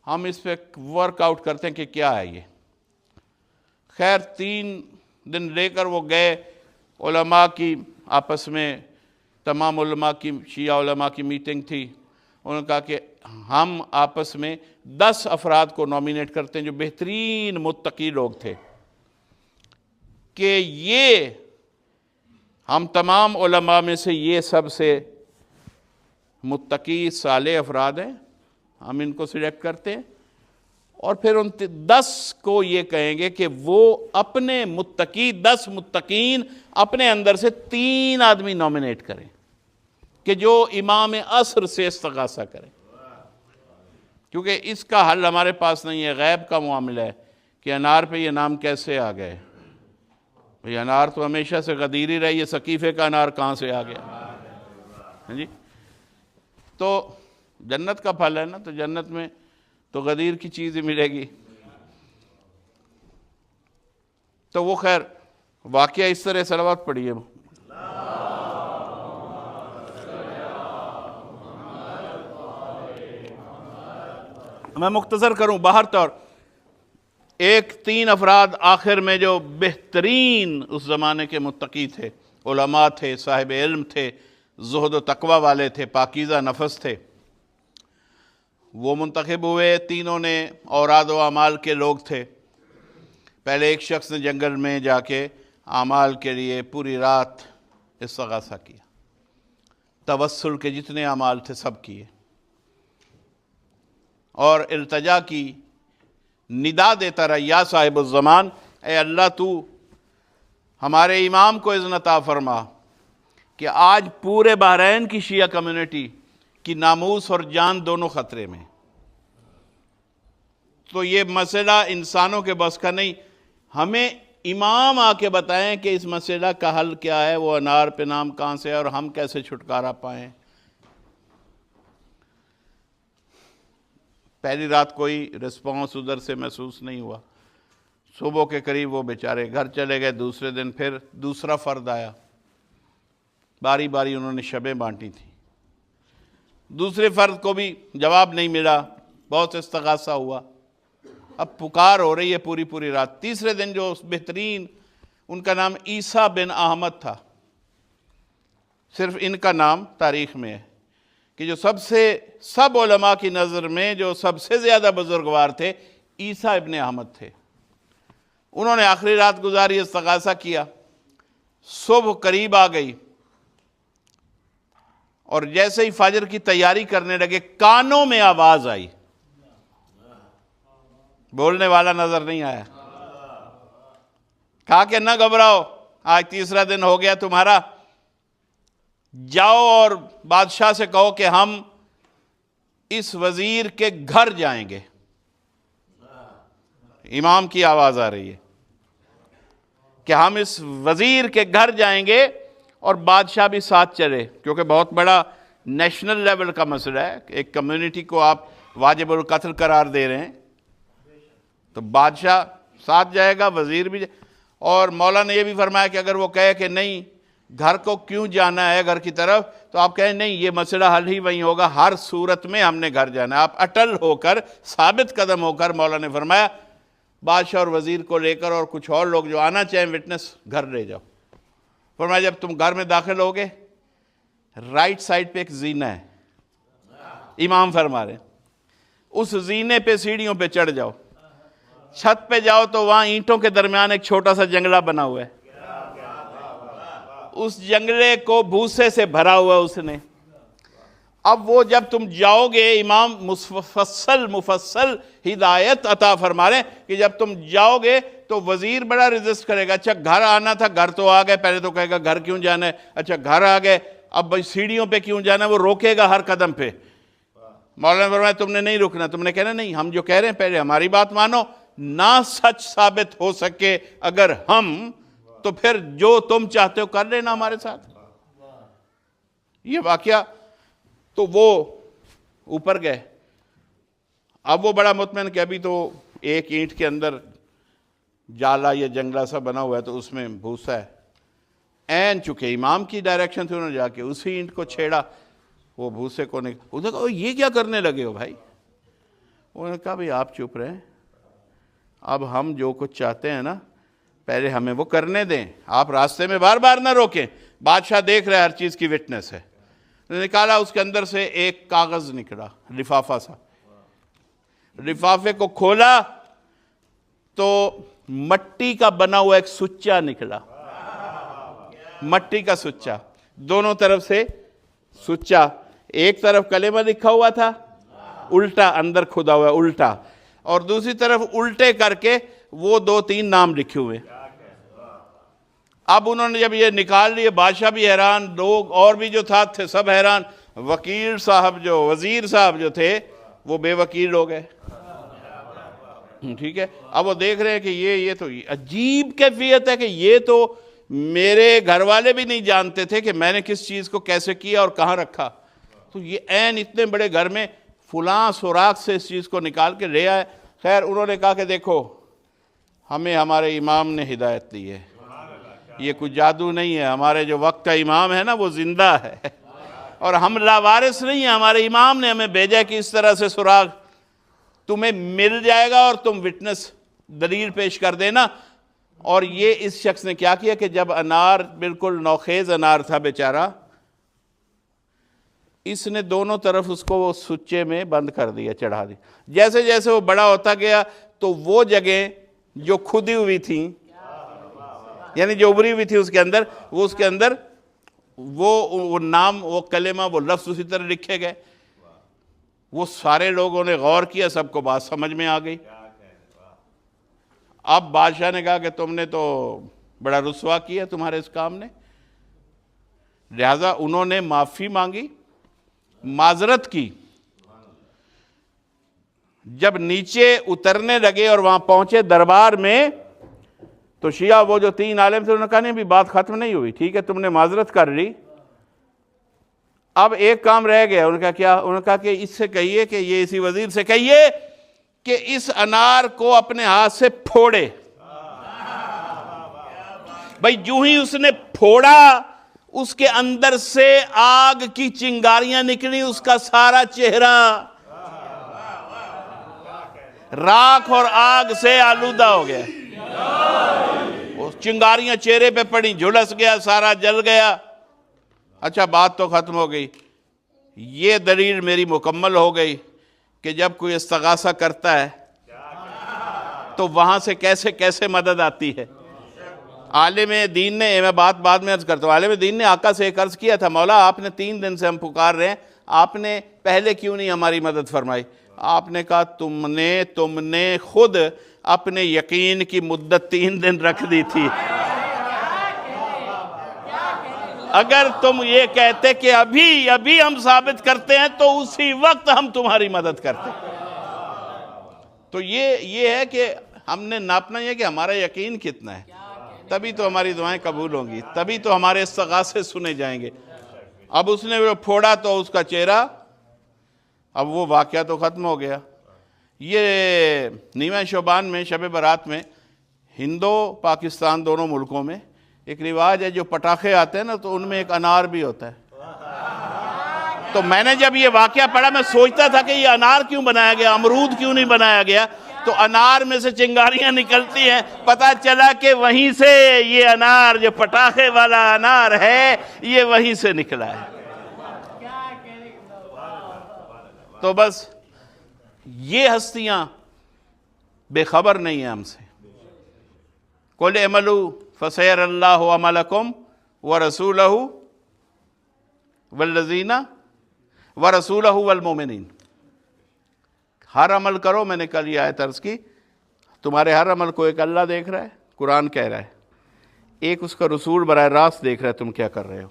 ہم اس پہ ورک آؤٹ کرتے ہیں کہ کیا ہے یہ۔ خیر 3 دن لے کر وہ گئے، علماء کی آپس میں، تمام علماء کی، شیعہ علماء کی میٹنگ تھی۔ انہوں نے کہا کہ ہم آپس میں 10 افراد کو نومینیٹ کرتے ہیں جو بہترین متقی لوگ تھے، کہ یہ ہم تمام علماء میں سے یہ سب سے متقی صالح افراد ہیں، ہم ان کو سلیکٹ کرتے ہیں، اور پھر ان 10 کو یہ کہیں گے کہ وہ اپنے متقی 10 متقین اپنے اندر سے 3 آدمی نومینیٹ کریں کہ جو امام عصر سے استغاثہ کریں، کیونکہ اس کا حل ہمارے پاس نہیں ہے، غیب کا معاملہ ہے کہ انار پہ یہ نام کیسے آ گئے۔ بھئی انار تو ہمیشہ سے غدیر ہی رہی ہے، ثقیفے کا انار کہاں سے آ گیا؟ جی تو جنت کا پھل ہے نا، تو جنت میں تو غدیر کی چیز ہی ملے گی۔ تو وہ خیر واقعہ اس طرح، صلوات پڑھیے۔ میں مختصر کروں، باہر طور ایک 3 افراد آخر میں جو بہترین اس زمانے کے متقی تھے، علماء تھے، صاحب علم تھے، زہد و تقوی والے تھے، پاکیزہ نفس تھے، وہ منتخب ہوئے۔ تینوں نے اوراد و اعمال کے لوگ تھے۔ پہلے ایک شخص نے جنگل میں جا کے اعمال کے لیے پوری رات استغاثہ کیا، توسل کے جتنے اعمال تھے سب کیے، اور التجا کی، ندا دیتا رہا یا صاحب الزمان، اے اللہ تو ہمارے امام کو اذن عطا فرما کہ آج پورے بحرین کی شیعہ کمیونٹی کی ناموس اور جان دونوں خطرے میں۔ تو یہ مسئلہ انسانوں کے بس کا نہیں، ہمیں امام آ کے بتائیں کہ اس مسئلہ کا حل کیا ہے، وہ انار پہ نام کہاں سے ہے اور ہم کیسے چھٹکارا پائیں۔ پہلی رات کوئی رسپانس ادھر سے محسوس نہیں ہوا، صبح کے قریب وہ بیچارے گھر چلے گئے۔ دوسرے دن پھر دوسرا فرد آیا، باری باری انہوں نے شبیں بانٹی تھیں، دوسرے فرد کو بھی جواب نہیں ملا، بہت استغاثہ ہوا، اب پکار ہو رہی ہے پوری رات۔ تیسرے دن جو بہترین، ان کا نام عیسیٰ بن احمد تھا، صرف ان کا نام تاریخ میں ہے کہ جو سب علماء کی نظر میں جو سب سے زیادہ بزرگوار تھے، عیسیٰ ابن احمد تھے۔ انہوں نے آخری رات گزاری، استغاثہ کیا، صبح قریب آ گئی، اور جیسے ہی فجر کی تیاری کرنے لگے کانوں میں آواز آئی، بولنے والا نظر نہیں آیا۔ کہا کہ نہ گھبراؤ، آج تیسرا دن ہو گیا تمہارا، جاؤ اور بادشاہ سے کہو کہ ہم اس وزیر کے گھر جائیں گے۔ امام کی آواز آ رہی ہے کہ ہم اس وزیر کے گھر جائیں گے اور بادشاہ بھی ساتھ چلے، کیونکہ بہت بڑا نیشنل لیول کا مسئلہ ہے، ایک کمیونٹی کو آپ واجب القتل قرار دے رہے ہیں، تو بادشاہ ساتھ جائے گا، وزیر بھی اور مولا نے یہ بھی فرمایا کہ اگر وہ کہے کہ نہیں گھر کو کیوں جانا ہے گھر کی طرف، تو آپ کہیں نہیں یہ مسئلہ حل ہی وہیں ہوگا، ہر صورت میں ہم نے گھر جانا ہے۔ آپ اٹل ہو کر، ثابت قدم ہو کر، مولا نے فرمایا بادشاہ اور وزیر کو لے کر اور کچھ اور لوگ جو آنا چاہیں وٹنس گھر لے جاؤ۔ فرمایا جب تم گھر میں داخل ہوگے، رائٹ سائڈ پہ ایک زینہ ہے، امام فرما رہے ہیں، اس زینے پہ سیڑھیوں پہ چڑھ جاؤ، چھت پہ جاؤ تو وہاں اینٹوں کے درمیان ایک چھوٹا سا جنگلہ بنا ہوا ہے، اس جنگلے کو بھوسے سے بھرا ہوا اس نے۔ اب وہ جب تم جاؤ گے، امام مفصل ہدایت عطا فرما رہے ہیں کہ جب تم جاؤ گے تو وزیر بڑا ریزسٹ کرے گا، اچھا گھر آنا تھا، گھر تو آ گئے، پہلے تو کہے گا گھر کیوں جانا ہے، اچھا گھر آ گئے اب سیڑھیوں پہ کیوں جانا ہے، وہ روکے گا ہر قدم پہ۔ مولانا نے فرمایا تم نے نہیں رکنا، تم نے کہنا نہیں ہم جو کہہ رہے ہیں پہلے ہماری بات مانو، نہ سچ ثابت ہو سکے اگر ہم، تو پھر جو تم چاہتے ہو کر لینا ہمارے ساتھ۔ یہ واقعہ تو وہ اوپر گئے، اب وہ بڑا مطمئن کہ ابھی تو ایک اینٹ کے اندر جالا یا جنگلہ سا بنا ہوا ہے تو اس میں بھوسا ہے، این چکے امام کی ڈائریکشن تھی، انہوں نے جا کے اسی اینٹ کو چھیڑا، وہ بھوسے کو انہوں نے کہا یہ کیا کرنے لگے ہو بھائی؟ انہوں نے کہا بھائی آپ چپ رہیں، اب ہم جو کچھ چاہتے ہیں نا پہلے ہمیں وہ کرنے دیں، آپ راستے میں بار بار نہ روکیں، بادشاہ دیکھ رہے ہر چیز کی وٹنس ہے۔ نکالا، اس کے اندر سے ایک کاغذ نکلا، لفافہ سا، لفافے کو کھولا تو مٹی کا بنا ہوا ایک سچا نکلا، مٹی کا سچا، دونوں طرف سے سچا، ایک طرف کلمہ لکھا ہوا تھا الٹا، اندر کھدا ہوا الٹا، اور دوسری طرف الٹے کر کے وہ 2-3 نام لکھے ہوئے۔ اب انہوں نے جب یہ نکال لیے، بادشاہ بھی حیران، لوگ اور بھی جو تھے سب حیران، وکیل صاحب جو، وزیر صاحب جو تھے وہ بے وکیل ہو گئے، ٹھیک ہے۔ اب وہ دیکھ رہے ہیں کہ یہ تو عجیب کیفیت ہے کہ یہ تو میرے گھر والے بھی نہیں جانتے تھے کہ میں نے کس چیز کو کیسے کیا اور کہاں رکھا، تو یہ عین اتنے بڑے گھر میں فلاں سوراخ سے اس چیز کو نکال کے لے آئے۔ خیر انہوں نے کہا کہ دیکھو ہمیں ہمارے امام نے ہدایت دی ہے، یہ کوئی جادو نہیں ہے، ہمارے جو وقت کا امام ہے نا وہ زندہ ہے، اور ہم لاوارث نہیں ہیں، ہمارے امام نے ہمیں بھیجا کہ اس طرح سے سراغ تمہیں مل جائے گا اور تم وٹنس دلیل پیش کر دینا۔ اور یہ اس شخص نے کیا کیا کہ جب انار بالکل نوخیز انار تھا بیچارہ، اس نے دونوں طرف اس کو وہ سچے میں بند کر دیا، چڑھا دیا۔ جیسے جیسے وہ بڑا ہوتا گیا تو وہ جگہیں جو کھدی ہوئی تھیں، یعنی جو ابری ہوئی تھی اس کے اندر، وہ اس کے اندر وہ نام، وہ کلمہ، وہ لفظ اسی طرح لکھے گئے۔ وہ سارے لوگوں نے غور کیا، سب کو بات سمجھ میں آ گئی۔ اب بادشاہ نے کہا کہ تم نے تو بڑا رسوا کیا تمہارے اس کام نے، لہذا انہوں نے معافی مانگی، معذرت کی۔ جب نیچے اترنے لگے اور وہاں پہنچے دربار میں، تو شیعہ وہ جو 3 عالم تھے انہوں نے کہا نہیں ابھی بات ختم نہیں ہوئی، ٹھیک ہے تم نے معذرت کر لی، اب ایک کام رہ گیا۔ انہوں نے کہا کیا؟ انہوں نے کہا کہ اس سے کہیے کہ یہ اسی وزیر سے کہیے کہ اس انار کو اپنے ہاتھ سے پھوڑے۔ بھائی جو ہی اس نے پھوڑا، اس کے اندر سے آگ کی چنگاریاں نکلی، اس کا سارا چہرہ راکھ اور آگ سے آلودہ ہو گیا، وہ چنگاریاں چہرے پہ پڑیں، جھلس گیا، سارا جل گیا۔ اچھا بات تو ختم ہو گئی، یہ دلیل میری مکمل ہو گئی کہ جب کوئی استغاثہ کرتا ہے تو وہاں سے کیسے کیسے مدد آتی ہے۔ عالم دین نے، میں بات بعد میں عرض کرتا ہوں، عالم دین نے آقا سے ایک عرض کیا تھا، مولا آپ نے 3 دن سے ہم پکار رہے ہیں، آپ نے پہلے کیوں نہیں ہماری مدد فرمائی؟ آپ نے کہا تم نے خود اپنے یقین کی مدت 3 دن رکھ دی تھی، اگر تم یہ کہتے کہ ابھی ہم ثابت کرتے ہیں تو اسی وقت ہم تمہاری مدد کرتے۔ تو یہ ہے کہ ہم نے ناپنا یہ کہ ہمارا یقین کتنا ہے۔ تبھی تو ہماری دعائیں قبول ہوں گی، تبھی تو ہمارے استغاثے سنے جائیں گے۔ اب اس نے وہ پھوڑا تو اس کا چہرہ، اب وہ واقعہ تو ختم ہو گیا۔ یہ نیویں شعبان میں، شب برات میں، ہندو پاکستان دونوں ملکوں میں ایک رواج ہے، جو پٹاخے آتے ہیں نا تو ان میں ایک انار بھی ہوتا ہے۔ تو میں نے جب یہ واقعہ پڑھا میں سوچتا تھا کہ یہ انار کیوں بنایا گیا، امرود کیوں نہیں بنایا گیا؟ تو انار میں سے چنگاریاں نکلتی ہیں، پتہ چلا کہ وہیں سے یہ انار، جو پٹاخے والا انار ہے، یہ وہیں سے نکلا ہے۔ تو بس یہ ہستیاں بے خبر نہیں ہیں ہم سے۔ قُلْ اعْمَلُوا فَسَيَرَى اللَّهُ عَمَلَكُمْ وَرَسُولُهُ وَالَّذِينَ وَرَسُولُهُ وَالْمُؤْمِنِينَ۔ ہر عمل کرو، میں نے کل یہ آیت عرض کی، تمہارے ہر عمل کو ایک اللہ دیکھ رہا ہے، قرآن کہہ رہا ہے، ایک اس کا رسول براہ راست دیکھ رہا ہے تم کیا کر رہے ہو،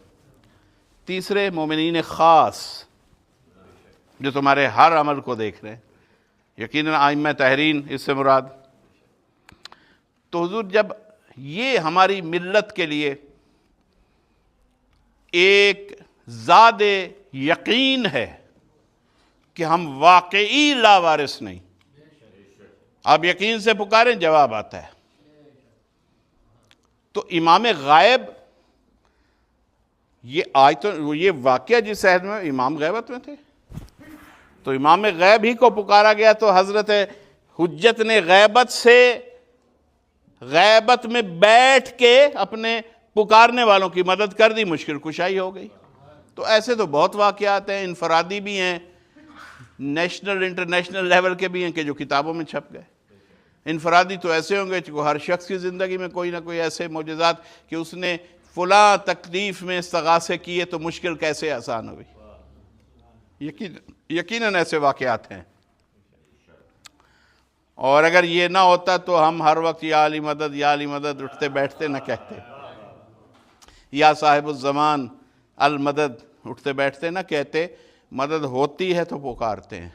تیسرے مومنین خاص جو تمہارے ہر عمل کو دیکھ رہے ہیں، یقیناً ائمہ طاہرین اس سے مراد۔ تو حضور جب یہ ہماری ملت کے لیے ایک زاد یقین ہے کہ ہم واقعی لاوارث نہیں، آپ یقین سے پکاریں جواب آتا ہے۔ تو امام غائب، یہ واقعہ جس عہد میں امام غیبت میں تھے، تو امام غیب ہی کو پکارا گیا، تو حضرت حجت نے غیبت میں بیٹھ کے اپنے پکارنے والوں کی مدد کر دی، مشکل کشائی ہو گئی۔ تو ایسے تو بہت واقعات ہیں، انفرادی بھی ہیں، نیشنل انٹرنیشنل لیول کے بھی ہیں کہ جو کتابوں میں چھپ گئے۔ انفرادی تو ایسے ہوں گے کہ ہر شخص کی زندگی میں کوئی نہ کوئی ایسے معجزات کہ اس نے فلاں تکلیف میں استغاثے کیے تو مشکل کیسے آسان ہوئی۔ یقیناً ایسے واقعات ہیں، اور اگر یہ نہ ہوتا تو ہم ہر وقت یا علی مدد یا علی مدد اٹھتے بیٹھتے نہ کہتے، یا صاحب الزمان المدد اٹھتے بیٹھتے نہ کہتے۔ مدد ہوتی ہے تو پکارتے ہیں،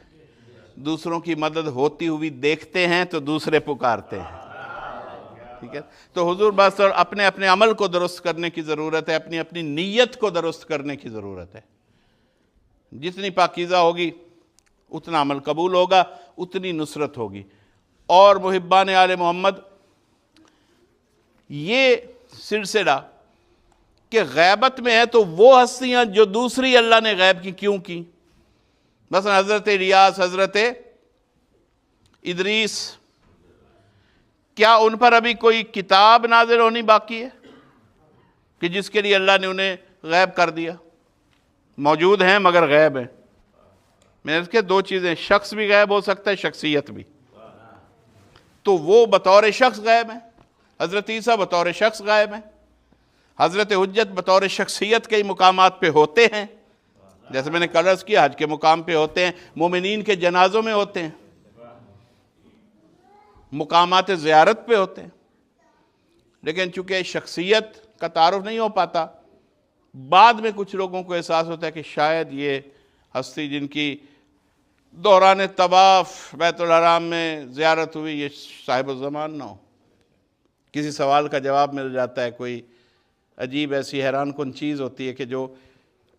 دوسروں کی مدد ہوتی ہوئی دیکھتے ہیں تو دوسرے پکارتے ہیں، ٹھیک ہے۔ تو حضور بس اپنے اپنے عمل کو درست کرنے کی ضرورت ہے، اپنی اپنی نیت کو درست کرنے کی ضرورت ہے۔ جتنی پاکیزہ ہوگی اتنا عمل قبول ہوگا، اتنی نصرت ہوگی۔ اور محبان آل محمد، یہ سلسلہ کہ غیبت میں ہے تو وہ ہستیاں جو دوسری اللہ نے غیب کی کیوں کی، مثلا حضرت الیاس، حضرت ادریس، کیا ان پر ابھی کوئی کتاب نازل ہونی باقی ہے کہ جس کے لیے اللہ نے انہیں غیب کر دیا؟ موجود ہیں مگر غیب ہیں۔ میں نے اس کے دو چیزیں، شخص بھی غیب ہو سکتا ہے، شخصیت بھی۔ تو وہ بطور شخص غیب ہیں، حضرت عیسیٰ بطور شخص غائب ہیں، حضرت حجت بطور شخصیت کئی مقامات پہ ہوتے ہیں، جیسے میں نے کل عرض کیا حج کے مقام پہ ہوتے ہیں، مومنین کے جنازوں میں ہوتے ہیں، مقامات زیارت پہ ہوتے ہیں، لیکن چونکہ شخصیت کا تعارف نہیں ہو پاتا، بعد میں کچھ لوگوں کو احساس ہوتا ہے کہ شاید یہ ہستی جن کی دوران طواف بیت الحرام میں زیارت ہوئی یہ صاحب الزمان نہ ہو۔ کسی سوال کا جواب مل جاتا ہے، کوئی عجیب ایسی حیران کن چیز ہوتی ہے کہ جو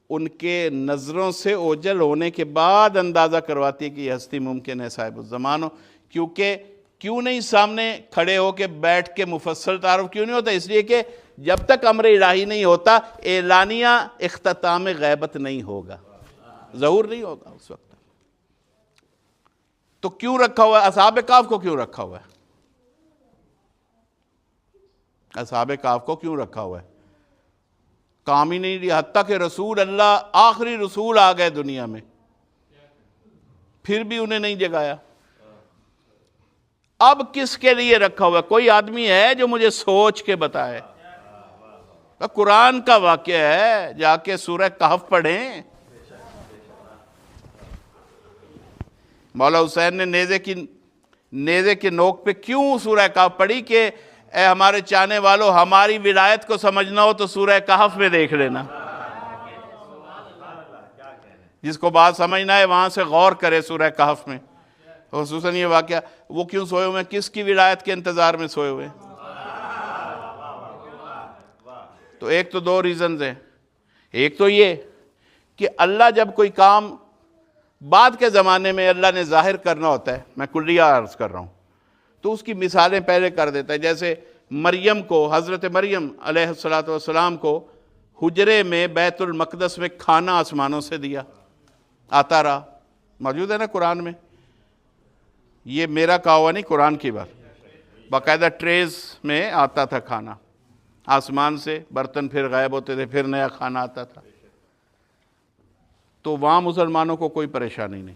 ان کے نظروں سے اوجل ہونے کے بعد اندازہ کرواتی ہے کہ یہ ہستی ممکن ہے صاحب الزمان ہو۔ کیونکہ کیوں نہیں سامنے کھڑے ہو کے بیٹھ کے مفصل تعارف کیوں نہیں ہوتا؟ اس لیے کہ جب تک امر الہی نہیں ہوتا اعلانیہ اختتام غیبت نہیں ہوگا، ظہور نہیں ہوگا اس وقت۔ تو کیوں رکھا ہوا ہے؟ اصحاب کہف کو کیوں رکھا ہوا ہے؟ اصحاب کہف کو کیوں رکھا ہوا ہے؟ کام ہی نہیں لیا، حتیٰ کہ رسول اللہ آخری رسول آ گئے دنیا میں، پھر بھی انہیں نہیں جگایا۔ اب کس کے لیے رکھا ہوا ہے؟ کوئی آدمی ہے جو مجھے سوچ کے بتائے؟ قرآن کا واقعہ ہے، جا کے سورہ کہف پڑھیں۔ مولا حسین نے نیزے کی نوک پہ کیوں سورہ کہف پڑھی کہ اے ہمارے چاہنے والوں، ہماری ولایت کو سمجھنا ہو تو سورہ کہف میں دیکھ لینا، جس کو بات سمجھنا ہے وہاں سے غور کرے سورہ کہف میں۔ خصوصاً یہ واقعہ، وہ کیوں سوئے ہوئے ہیں؟ کس کی ولایت کے انتظار میں سوئے ہوئے ہیں؟ تو ایک تو دو ریزنز ہیں. ایک تو یہ کہ اللہ جب کوئی کام بعد کے زمانے میں اللہ نے ظاہر کرنا ہوتا ہے، میں کلیہ عرض کر رہا ہوں، تو اس کی مثالیں پہلے کر دیتا ہے. جیسے مریم کو، حضرت مریم علیہ السلام کو حجرے میں بیت المقدس میں کھانا آسمانوں سے دیا، آتا رہا. موجود ہے نا قرآن میں، یہ میرا کہا ہوا نہیں، قرآن کی بات. باقاعدہ ٹریز میں آتا تھا کھانا آسمان سے، برتن پھر غائب ہوتے تھے، پھر نیا کھانا آتا تھا. تو وہاں مسلمانوں کو کوئی پریشانی نہیں.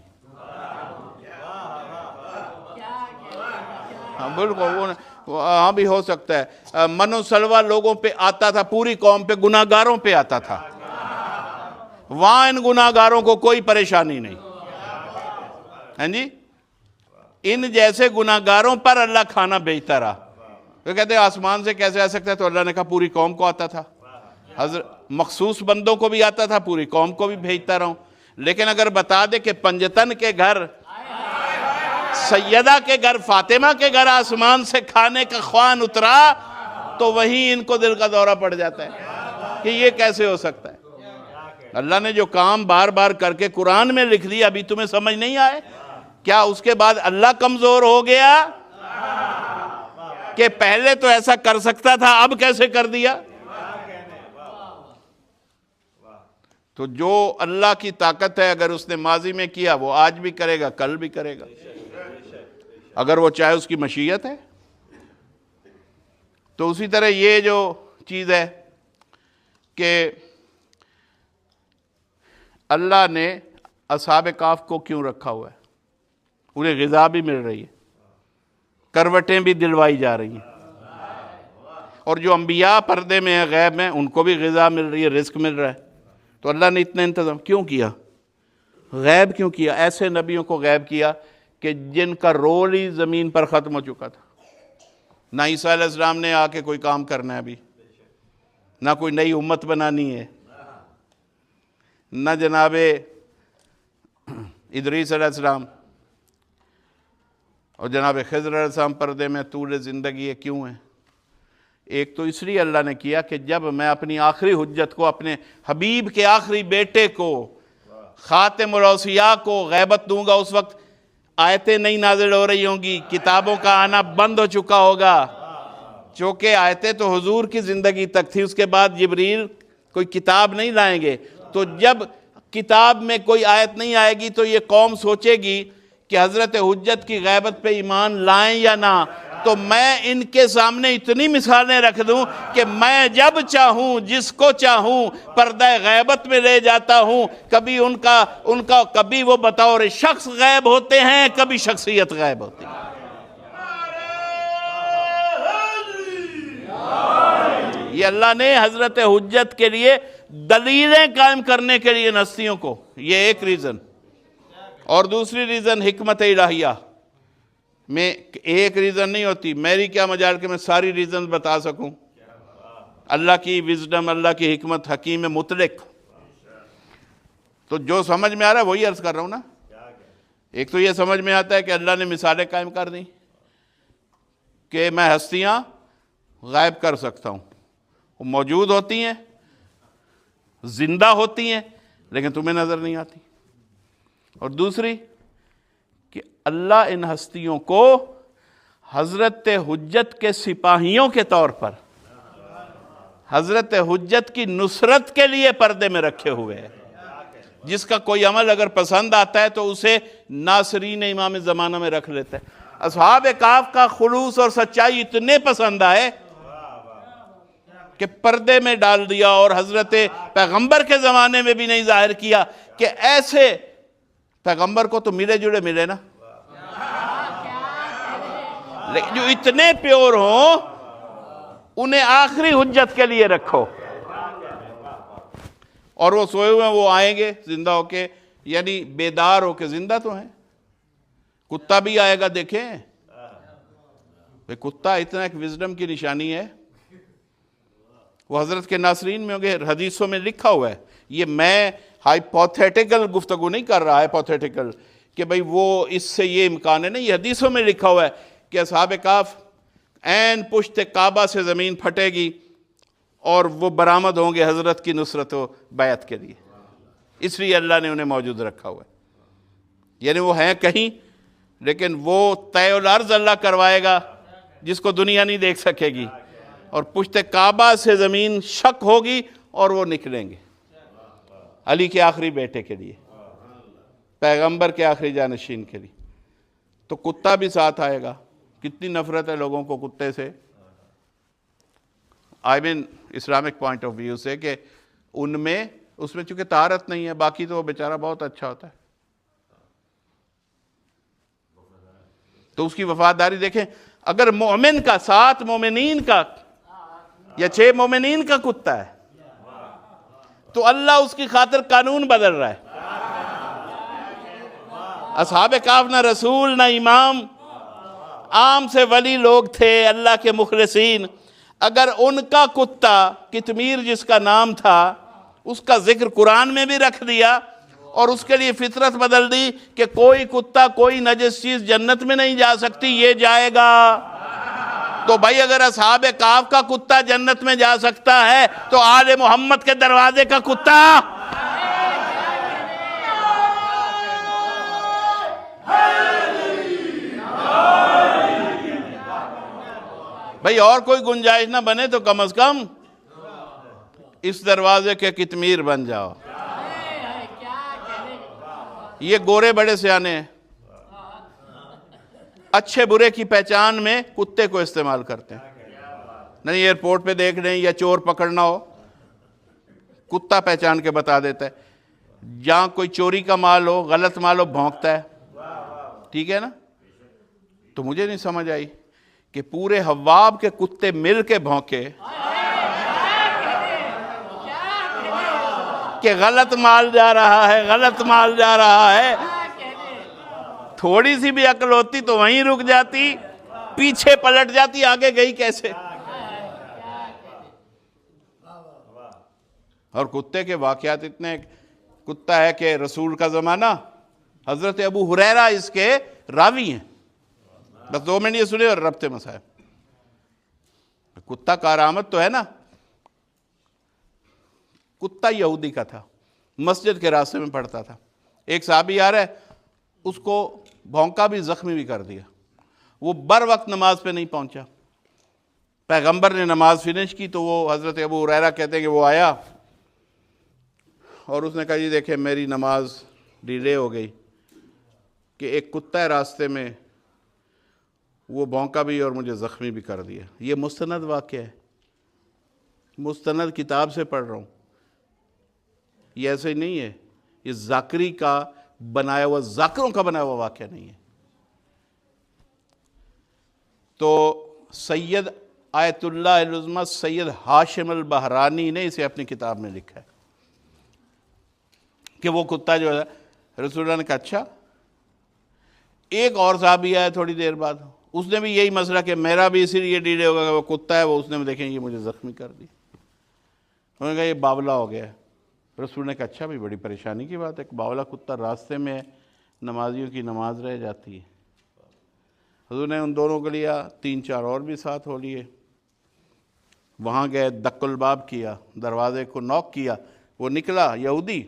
ہاں بالکل، وہاں بھی ہو سکتا ہے. من و سلوہ لوگوں پہ آتا تھا، پوری قوم پہ، گناہگاروں پہ آتا تھا. وہاں ان گناہگاروں کو کوئی پریشانی نہیں. ہاں جی، ان جیسے گناہگاروں پر اللہ کھانا بھیجتا رہا. وہ کہتے ہیں آسمان سے کیسے آ سکتا ہے؟ تو اللہ نے کہا پوری قوم کو آتا تھا. مخصوص بندوں کو بھی آتا تھا، پوری قوم کو بھی بھیجتا رہا ہوں. لیکن اگر بتا دے کہ پنجتن کے گھر، سیدہ کے گھر، فاطمہ کے گھر آسمان سے کھانے کا خوان اترا، تو وہیں ان کو دل کا دورہ پڑ جاتا ہے کہ یہ کیسے ہو سکتا ہے. اللہ نے جو کام بار بار کر کے قرآن میں لکھ دیا، ابھی تمہیں سمجھ نہیں آئے؟ کیا اس کے بعد اللہ کمزور ہو گیا کہ پہلے تو ایسا کر سکتا تھا، اب کیسے کر دیا؟ تو جو اللہ کی طاقت ہے، اگر اس نے ماضی میں کیا، وہ آج بھی کرے گا، کل بھی کرے گا، اگر وہ چاہے، اس کی مشیت ہے. تو اسی طرح یہ جو چیز ہے کہ اللہ نے اصحاب کہف کو کیوں رکھا ہوا ہے؟ انہیں غذا بھی مل رہی ہے، کروٹیں بھی دلوائی جا رہی ہیں، اور جو انبیاء پردے میں ہیں، غیب میں، ان کو بھی غذا مل رہی ہے، رزق مل رہا ہے. تو اللہ نے اتنا انتظام کیوں کیا؟ غیب کیوں کیا؟ ایسے نبیوں کو غیب کیا کہ جن کا رول ہی زمین پر ختم ہو چکا تھا. نہ عیسیٰ علیہ السلام نے آ کے کوئی کام کرنا ہے ابھی، نہ کوئی نئی امت بنانی ہے، نہ جناب ادریس علیہ السلام اور جناب خضر علیہ السلام پردے میں طول زندگی ہے. کیوں ہے؟ ایک تو اس لیے اللہ نے کیا کہ جب میں اپنی آخری حجت کو، اپنے حبیب کے آخری بیٹے کو، خاتم الاوصیاء کو غیبت دوں گا، اس وقت آیتیں نہیں نازل ہو رہی ہوں گی، کتابوں کا آنا بند ہو چکا ہوگا. چونکہ آیتیں تو حضور کی زندگی تک تھی، اس کے بعد جبریل کوئی کتاب نہیں لائیں گے. تو جب کتاب میں کوئی آیت نہیں آئے گی تو یہ قوم سوچے گی کہ حضرت حجت کی غیبت پہ ایمان لائیں یا نہ. تو میں ان کے سامنے اتنی مثالیں رکھ دوں کہ میں جب چاہوں، جس کو چاہوں، پردہ غیبت میں لے جاتا ہوں. کبھی ان کا کبھی وہ بطور شخص غائب ہوتے ہیں، کبھی شخصیت غائب ہوتی ہے. یہ اللہ نے حضرت حجت کے لیے دلیلیں قائم کرنے کے لیے ہستیوں کو، یہ ایک ریزن. اور دوسری ریزن حکمت الہیہ میں ایک ریزن نہیں ہوتی. میری کیا مجال کہ میں ساری ریزن بتا سکوں. اللہ کی وزڈم، اللہ کی حکمت، حکیم مطلق. تو جو سمجھ میں آ رہا ہے وہی عرض کر رہا ہوں نا. ایک تو یہ سمجھ میں آتا ہے کہ اللہ نے مثالیں قائم کر دیں کہ میں ہستیاں غائب کر سکتا ہوں، وہ موجود ہوتی ہیں، زندہ ہوتی ہیں، لیکن تمہیں نظر نہیں آتی. اور دوسری کہ اللہ ان ہستیوں کو حضرت حجت کے سپاہیوں کے طور پر، حضرت حجت کی نصرت کے لیے پردے میں رکھے ہوئے ہیں. جس کا کوئی عمل اگر پسند آتا ہے تو اسے ناصرین امام زمانہ میں رکھ لیتا ہے. اصحاب کہف کا خلوص اور سچائی اتنے پسند آئے کہ پردے میں ڈال دیا، اور حضرت پیغمبر کے زمانے میں بھی نہیں ظاہر کیا. کہ ایسے پیغمبر کو تو ملے جڑے ملے نا، لیکن جو اتنے پیور ہوں انہیں آخری حجت کے لیے رکھو. اور وہ سوئے ہوئے ہیں، وہ آئیں گے زندہ ہو کے، یعنی بیدار ہو کے. زندہ تو ہیں، کتا بھی آئے گا. دیکھیں کتا اتنا ایک وزڈم کی نشانی ہے. وہ حضرت کے ناصرین میں ہوں گے، حدیثوں میں لکھا ہوا ہے. یہ میں ہائپوتھیٹیکل گفتگو نہیں کر رہا، ہائپوتھیٹیکل کہ بھئی وہ اس سے یہ امکان ہے. نہیں، یہ حدیثوں میں لکھا ہوا ہے کہ اصحاب کہف عین پشت کعبہ سے زمین پھٹے گی اور وہ برآمد ہوں گے حضرت کی نصرت و بیعت کے لیے، اس لیے اللہ نے انہیں موجود رکھا ہوا ہے۔ یعنی وہ ہیں کہیں، لیکن وہ طے الارض اللہ کروائے گا جس کو دنیا نہیں دیکھ سکے گی، اور پشت کعبہ سے زمین شک ہوگی اور وہ نکلیں گے علی کے آخری بیٹے کے لیے، پیغمبر کے آخری جانشین کے لیے۔ تو کتا بھی ساتھ آئے گا۔ کتنی نفرت ہے لوگوں کو کتے سے، آئی مین اسلامک پوائنٹ آف ویو سے، کہ اس میں چونکہ طہارت نہیں ہے، باقی تو وہ بیچارہ بہت اچھا ہوتا ہے۔ تو اس کی وفاداری دیکھیں، اگر مومن کا 7 مومنین کا یا 6 مومنین کا کتا ہے تو اللہ اس کی خاطر قانون بدل رہا ہے۔ اصحاب کہف نہ رسول نہ امام، عام سے ولی لوگ تھے اللہ کے مخلصین، اگر ان کا کتا قطمیر جس کا نام تھا اس کا ذکر قرآن میں بھی رکھ دیا اور اس کے لیے فطرت بدل دی کہ کوئی کتا کوئی نجس چیز جنت میں نہیں جا سکتی، یہ جائے گا، تو بھائی اگر اصحاب کہف کا کتا جنت میں جا سکتا ہے تو آل محمد کے دروازے کا کتا بھائی اور کوئی گنجائش نہ بنے تو کم از کم اس دروازے کے قطمیر بن جاؤ۔ یہ گورے بڑے سیانے ہیں، اچھے برے کی پہچان میں کتے کو استعمال کرتے ہیں۔ نہیں ایئرپورٹ پہ دیکھ لیں یا چور پکڑنا ہو، کتا پہچان کے بتا دیتا ہے۔ جہاں کوئی چوری کا مال ہو، غلط مال ہو، بھونکتا ہے، ٹھیک ہے نا؟ تو مجھے نہیں سمجھ آئی کہ پورے حواب کے کتے مل کے بھونکے کہ غلط مال جا رہا ہے، غلط مال جا رہا ہے۔ تھوڑی سی بھی عقل ہوتی تو وہیں رک جاتی، پیچھے پلٹ جاتی، آگے گئی کیسے؟ اور کتے کے واقعات اتنے، کتا ہے کہ رسول کا زمانہ، حضرت ابو ہریرہ اس کے راوی ہیں، بس 2 منٹ یہ سنے اور ربط مسائل۔ کتا کارآمد تو ہے نا، کتا یہودی کا تھا، مسجد کے راستے میں پڑتا تھا، ایک صحابی آ رہا ہے، اس کو بھونکا بھی، زخمی بھی کر دیا، وہ بر وقت نماز پہ نہیں پہنچا، پیغمبر نے نماز فنش کی تو وہ حضرت ابو ہریرہ کہتے ہیں کہ وہ آیا اور اس نے کہا جی دیکھیں میری نماز ڈیلے ہو گئی کہ ایک کتا ہے راستے میں، وہ بھونکا بھی اور مجھے زخمی بھی کر دیا۔ یہ مستند واقعہ ہے، مستند کتاب سے پڑھ رہا ہوں، یہ ایسے ہی نہیں ہے، یہ ذاکری کا بنایا ہوا، ذاکروں کا بنایا ہوا واقعہ نہیں ہے۔ تو سید آیت اللہ العظمہ سید ہاشم البحرانی نے اسے اپنی کتاب میں لکھا ہے کہ وہ کتا جو ہے، رسول اللہ نے کہا اچھا۔ ایک اور صحابی آیا تھوڑی دیر بعد، اس نے بھی یہی مسئلہ کہ میرا بھی اسی لیے ڈیلے ہوگا کہ وہ کتا ہے، وہ اس نے بھی دیکھیں یہ مجھے زخمی کر دی، انہوں نے کہا یہ باولا ہو گیا ہے۔ رسول نے کہا اچھا بھی بڑی پریشانی کی بات ہے، ایک باولا کتا راستے میں نمازیوں کی نماز رہ جاتی ہے۔ حضور نے ان دونوں کو لیا، 3-4 اور بھی ساتھ ہو لیے، وہاں گئے، دق الباب کیا، دروازے کو نوک کیا، وہ نکلا یہودی،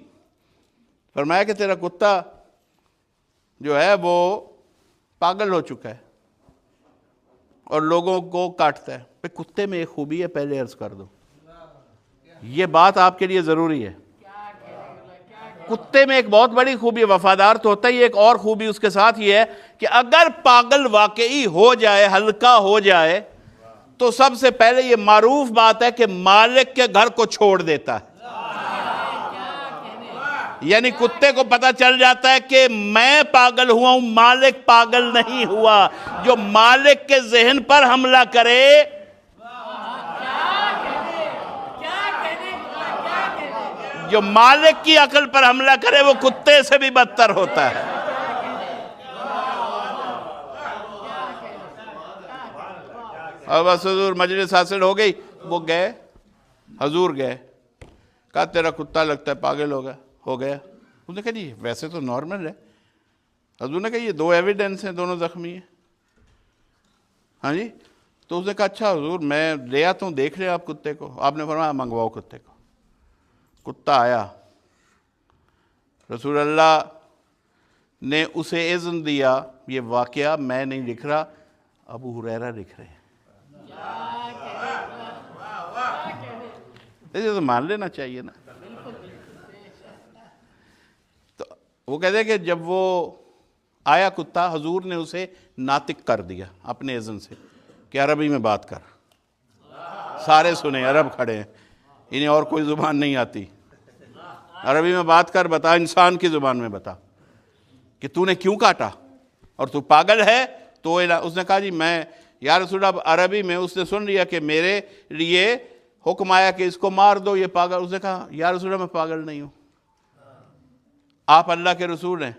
فرمایا کہ تیرا کتا جو ہے وہ پاگل ہو چکا ہے اور لوگوں کو کاٹتا ہے۔ پہ کتے میں ایک خوبی ہے، پہلے عرض کر دو، یہ بات آپ کے لیے ضروری ہے۔ کتے میں ایک بہت بڑی خوبی، وفادار تو ہوتا ہی، ایک اور خوبی اس کے ساتھ یہ ہے کہ اگر پاگل واقعی ہو جائے، ہلکا ہو جائے، تو سب سے پہلے یہ معروف بات ہے کہ مالک کے گھر کو چھوڑ دیتا ہے۔ یعنی کتے کو پتہ چل جاتا ہے کہ میں پاگل ہوا ہوں، مالک پاگل نہیں ہوا۔ جو مالک کے ذہن پر حملہ کرے، جو مالک کی عقل پر حملہ کرے، وہ کتے سے بھی بدتر ہوتا ہے۔ اور بس حضور مجلس حاصل ہو گئی، وہ گئے، حضور گئے، کہا تیرا کتا لگتا ہے پاگل ہو گیا۔ انہوں نے کہا جی ویسے تو نارمل ہے۔ حضور نے کہا یہ 2 ایویڈنس ہیں، دونوں زخمی ہیں۔ ہاں جی، تو اس نے کہا اچھا حضور میں لے آتا ہوں، دیکھ لیں آپ کتے کو۔ آپ نے فرمایا منگواؤ کتے کو۔ کتا آیا، رسول اللہ نے اسے اذن دیا۔ یہ واقعہ میں نہیں لکھ رہا، ابو ہریرہ لکھ رہے ہیں۔ اسے تو مان لینا چاہیے نا۔ تو وہ کہتے ہیں کہ جب وہ آیا کتا، حضور نے اسے ناطق کر دیا اپنے اذن سے کہ عربی میں بات کر۔ سارے سنیں، عرب کھڑے ہیں، انہیں اور کوئی زبان نہیں آتی۔ عربی میں بات کر، بتا، انسان کی زبان میں بتا کہ تو نے کیوں کاٹا اور تو پاگل ہے۔ تو اس نے کہا جی میں یا رسول اللہ، عربی میں اس نے سن لیا کہ میرے لیے حکم آیا کہ اس کو مار دو، یہ پاگل۔ اس نے کہا یا رسول اللہ میں پاگل نہیں ہوں، آپ اللہ کے رسول ہیں،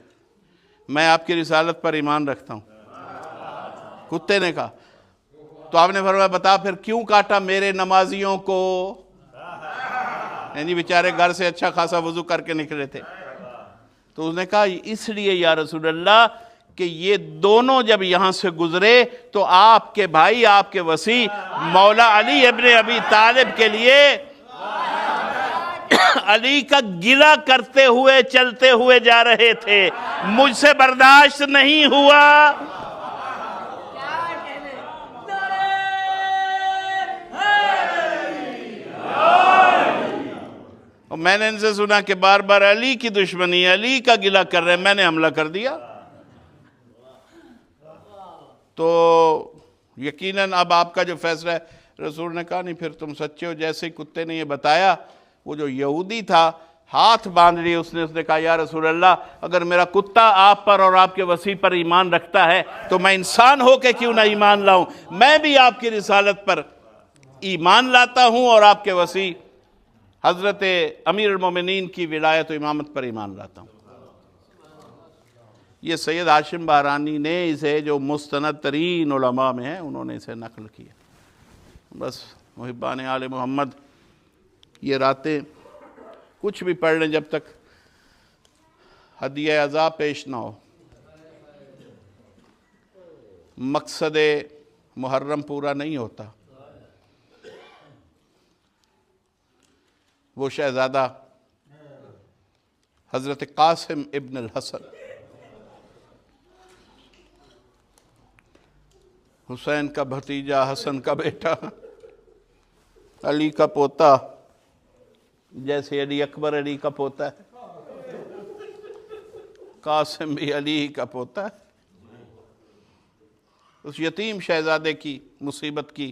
میں آپ کی رسالت پر ایمان رکھتا ہوں۔ کتے نے کہا، تو آپ نے فرمایا بتا پھر کیوں کاٹا میرے نمازیوں کو؟ یعنی بیچارے گھر سے اچھا خاصا وضو کر کے نکلے تھے۔ تو اس نے کہا اس لیے یا رسول اللہ کہ یہ دونوں جب یہاں سے گزرے تو آپ کے بھائی، آپ کے وصی مولا علی ابن ابی طالب کے لیے علی کا گلہ کرتے ہوئے چلتے ہوئے جا رہے تھے۔ مجھ سے برداشت نہیں ہوا۔ اور میں نے ان سے سنا کہ بار بار علی کی دشمنی، علی کا گلہ کر رہے ہیں، میں نے حملہ کر دیا۔ تو یقیناً اب آپ کا جو فیصلہ ہے، رسول نے کہا نہیں پھر تم سچے ہو۔ جیسے ہی کتے نے یہ بتایا، وہ جو یہودی تھا ہاتھ باندھ لیے اس نے کہا یا رسول اللہ اگر میرا کتا آپ پر اور آپ کے وصی پر ایمان رکھتا ہے تو میں انسان ہو کے کیوں نہ ایمان لاؤں؟ میں بھی آپ کی رسالت پر ایمان لاتا ہوں اور آپ کے وصی حضرت امیر المومنین کی ولایت و امامت پر ایمان لاتا ہوں۔ یہ سید ہاشم بہرانی نے اسے، جو مستند ترین علماء میں ہیں، انہوں نے اسے نقل کیا۔ بس محبان آل محمد، یہ راتیں کچھ بھی پڑھ لیں جب تک ہدیہ عزا پیش نہ ہو۔ مقصد محرم پورا نہیں ہوتا۔ وہ شہزادہ حضرت قاسم ابن الحسن، حسین کا بھتیجا، حسن کا بیٹا، علی کا پوتا، جیسے علی اکبر علی کا پوتا ہے، قاسم بھی علی کا پوتا ہے۔ اس یتیم شہزادے کی مصیبت کی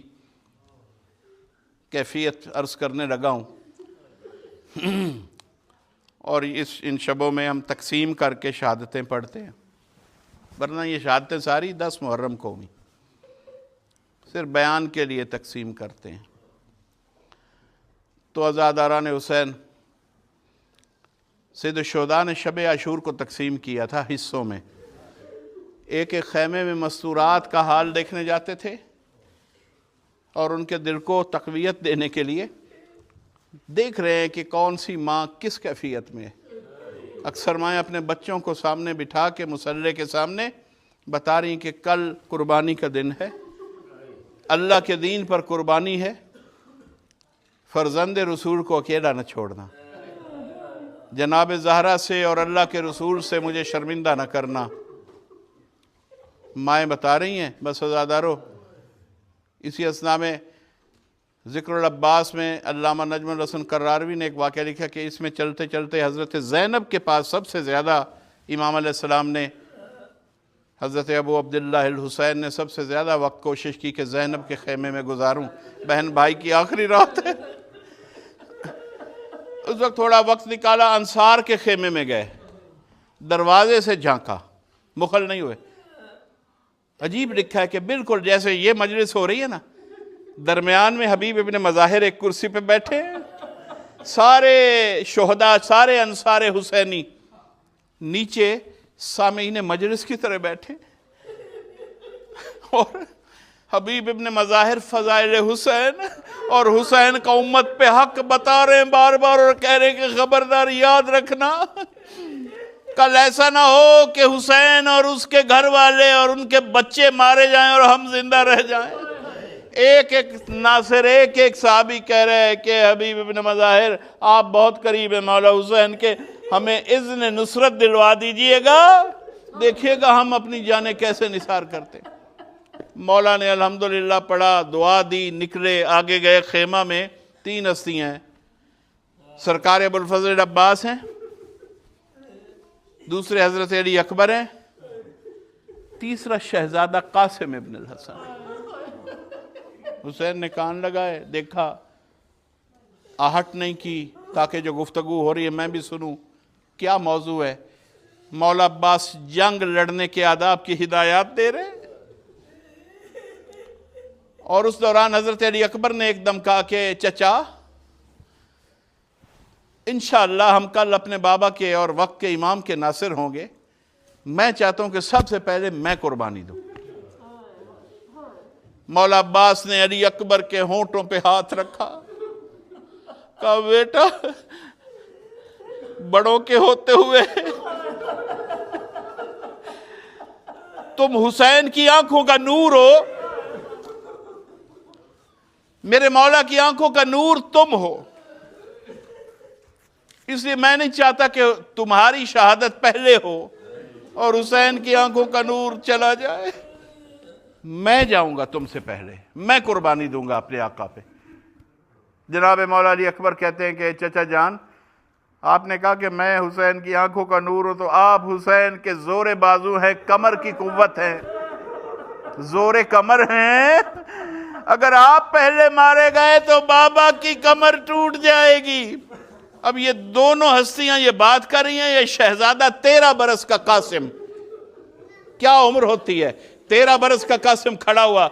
کیفیت عرض کرنے لگا ہوں، اور ان شبوں میں ہم تقسیم کر کے شہادتیں پڑھتے ہیں، ورنہ یہ شہادتیں ساری 10 محرم کو ہوئی، صرف بیان کے لیے تقسیم کرتے ہیں۔ تو عزاداران حسین، سید الشہداء نے شب عاشور کو تقسیم کیا تھا حصوں میں۔ ایک ایک خیمے میں مستورات کا حال دیکھنے جاتے تھے اور ان کے دل کو تقویت دینے کے لیے دیکھ رہے ہیں کہ کون سی ماں کس کیفیت میں ہے۔ اکثر مائیں اپنے بچوں کو سامنے بٹھا کے مصلے کے سامنے بتا رہی ہیں کہ کل قربانی کا دن ہے، اللہ کے دین پر قربانی ہے، فرزند رسول کو اکیلا نہ چھوڑنا، جناب زہرا سے اور اللہ کے رسول سے مجھے شرمندہ نہ کرنا۔ مائیں بتا رہی ہیں۔ بس عزادارو، اسی اثناء میں ذکر العباس میں علامہ نجم الحسن کراروی نے ایک واقعہ لکھا کہ اس میں چلتے چلتے حضرت زینب کے پاس سب سے زیادہ امام علیہ السلام نے، حضرت ابو عبداللہ الحسین نے سب سے زیادہ وقت کوشش کی کہ زینب کے خیمے میں گزاروں، بہن بھائی کی آخری رات ہے۔ اس وقت تھوڑا وقت نکالا، انصار کے خیمے میں گئے، دروازے سے جھانکا، مخل نہیں ہوئے۔ عجیب لکھا ہے کہ بالکل جیسے یہ مجلس ہو رہی ہے نا، درمیان میں حبیب ابن مظاہر ایک کرسی پہ بیٹھے، سارے شہداء، سارے انصار حسینی نیچے سامعین مجلس کی طرح بیٹھے، اور حبیب ابن مظاہر فضائل حسین اور حسین کا امت پہ حق بتا رہے ہیں بار بار، اور کہہ رہے ہیں کہ خبردار یاد رکھنا، کل ایسا نہ ہو کہ حسین اور اس کے گھر والے اور ان کے بچے مارے جائیں اور ہم زندہ رہ جائیں۔ ایک ایک ناصر، ایک ایک صحابی کہہ رہے ہیں کہ حبیب ابن مظاہر آپ بہت قریب ہیں مولا حسین کے، ہمیں اذن نصرت دلوا دیجئے گا، دیکھیے گا ہم اپنی جانیں کیسے نثار کرتے۔ مولا نے الحمدللہ پڑھا، دعا دی، نکلے، آگے گئے خیمہ میں۔ 3 ہستیاں ہیں، سرکار ابوالفضل عباس ہیں، دوسرے حضرت علی اکبر ہیں، تیسرا شہزادہ قاسم ابن الحسن۔ حسین نے کان لگائے، دیکھا، آہٹ نہیں کی تاکہ جو گفتگو ہو رہی ہے میں بھی سنوں، کیا موضوع ہے؟ مولا عباس جنگ لڑنے کے آداب کی ہدایات دے رہے ہیں۔ اور اس دوران حضرت علی اکبر نے ایک دم کہا کہ چچا انشاءاللہ ہم کل اپنے بابا کے اور وقت کے امام کے ناصر ہوں گے، میں چاہتا ہوں کہ سب سے پہلے میں قربانی دوں۔ مولا عباس نے علی اکبر کے ہونٹوں پہ ہاتھ رکھا، کہا بیٹا بڑوں کے ہوتے ہوئے تم حسین کی آنکھوں کا نور ہو، میرے مولا کی آنکھوں کا نور تم ہو، اس لیے میں نہیں چاہتا کہ تمہاری شہادت پہلے ہو اور حسین کی آنکھوں کا نور چلا جائے۔ میں جاؤں گا تم سے پہلے، میں قربانی دوں گا اپنے آقا پہ۔ جناب مولا علی اکبر کہتے ہیں کہ چچا جان آپ نے کہا کہ میں حسین کی آنکھوں کا نور ہوں، تو آپ حسین کے زور بازو ہیں، کمر کی قوت ہے، زور کمر ہیں، اگر آپ پہلے مارے گئے تو بابا کی کمر ٹوٹ جائے گی۔ اب یہ دونوں ہستیاں یہ بات کر رہی ہیں، یہ شہزادہ 13 برس کا قاسم، کیا عمر ہوتی ہے، 13 برس کا قاسم کھڑا ہوا،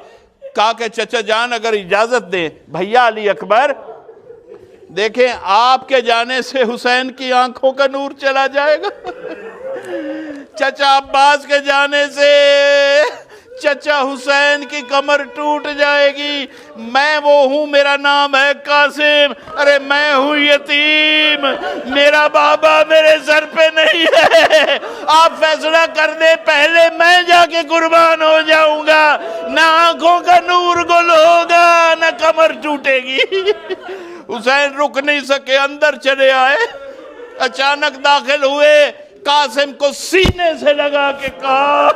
کہا کہ چچا جان اگر اجازت دیں، بھیا علی اکبر دیکھیں آپ کے جانے سے حسین کی آنکھوں کا نور چلا جائے گا، چچا عباس کے جانے سے چچا حسین کی کمر ٹوٹ جائے گی، میں وہ ہوں، میرا نام ہے قاسم، ارے میں ہوں یتیم، میرا بابا میرے سر پہ نہیں ہے، آپ فیصلہ کر دیں، پہلے میں جا کے قربان ہو جاؤں گا، نہ آنکھوں کا نور گل ہوگا نہ کمر ٹوٹے گی۔ حسین رک نہیں سکے، اندر چلے آئے، اچانک داخل ہوئے، قاسم کو سینے سے لگا کے کہا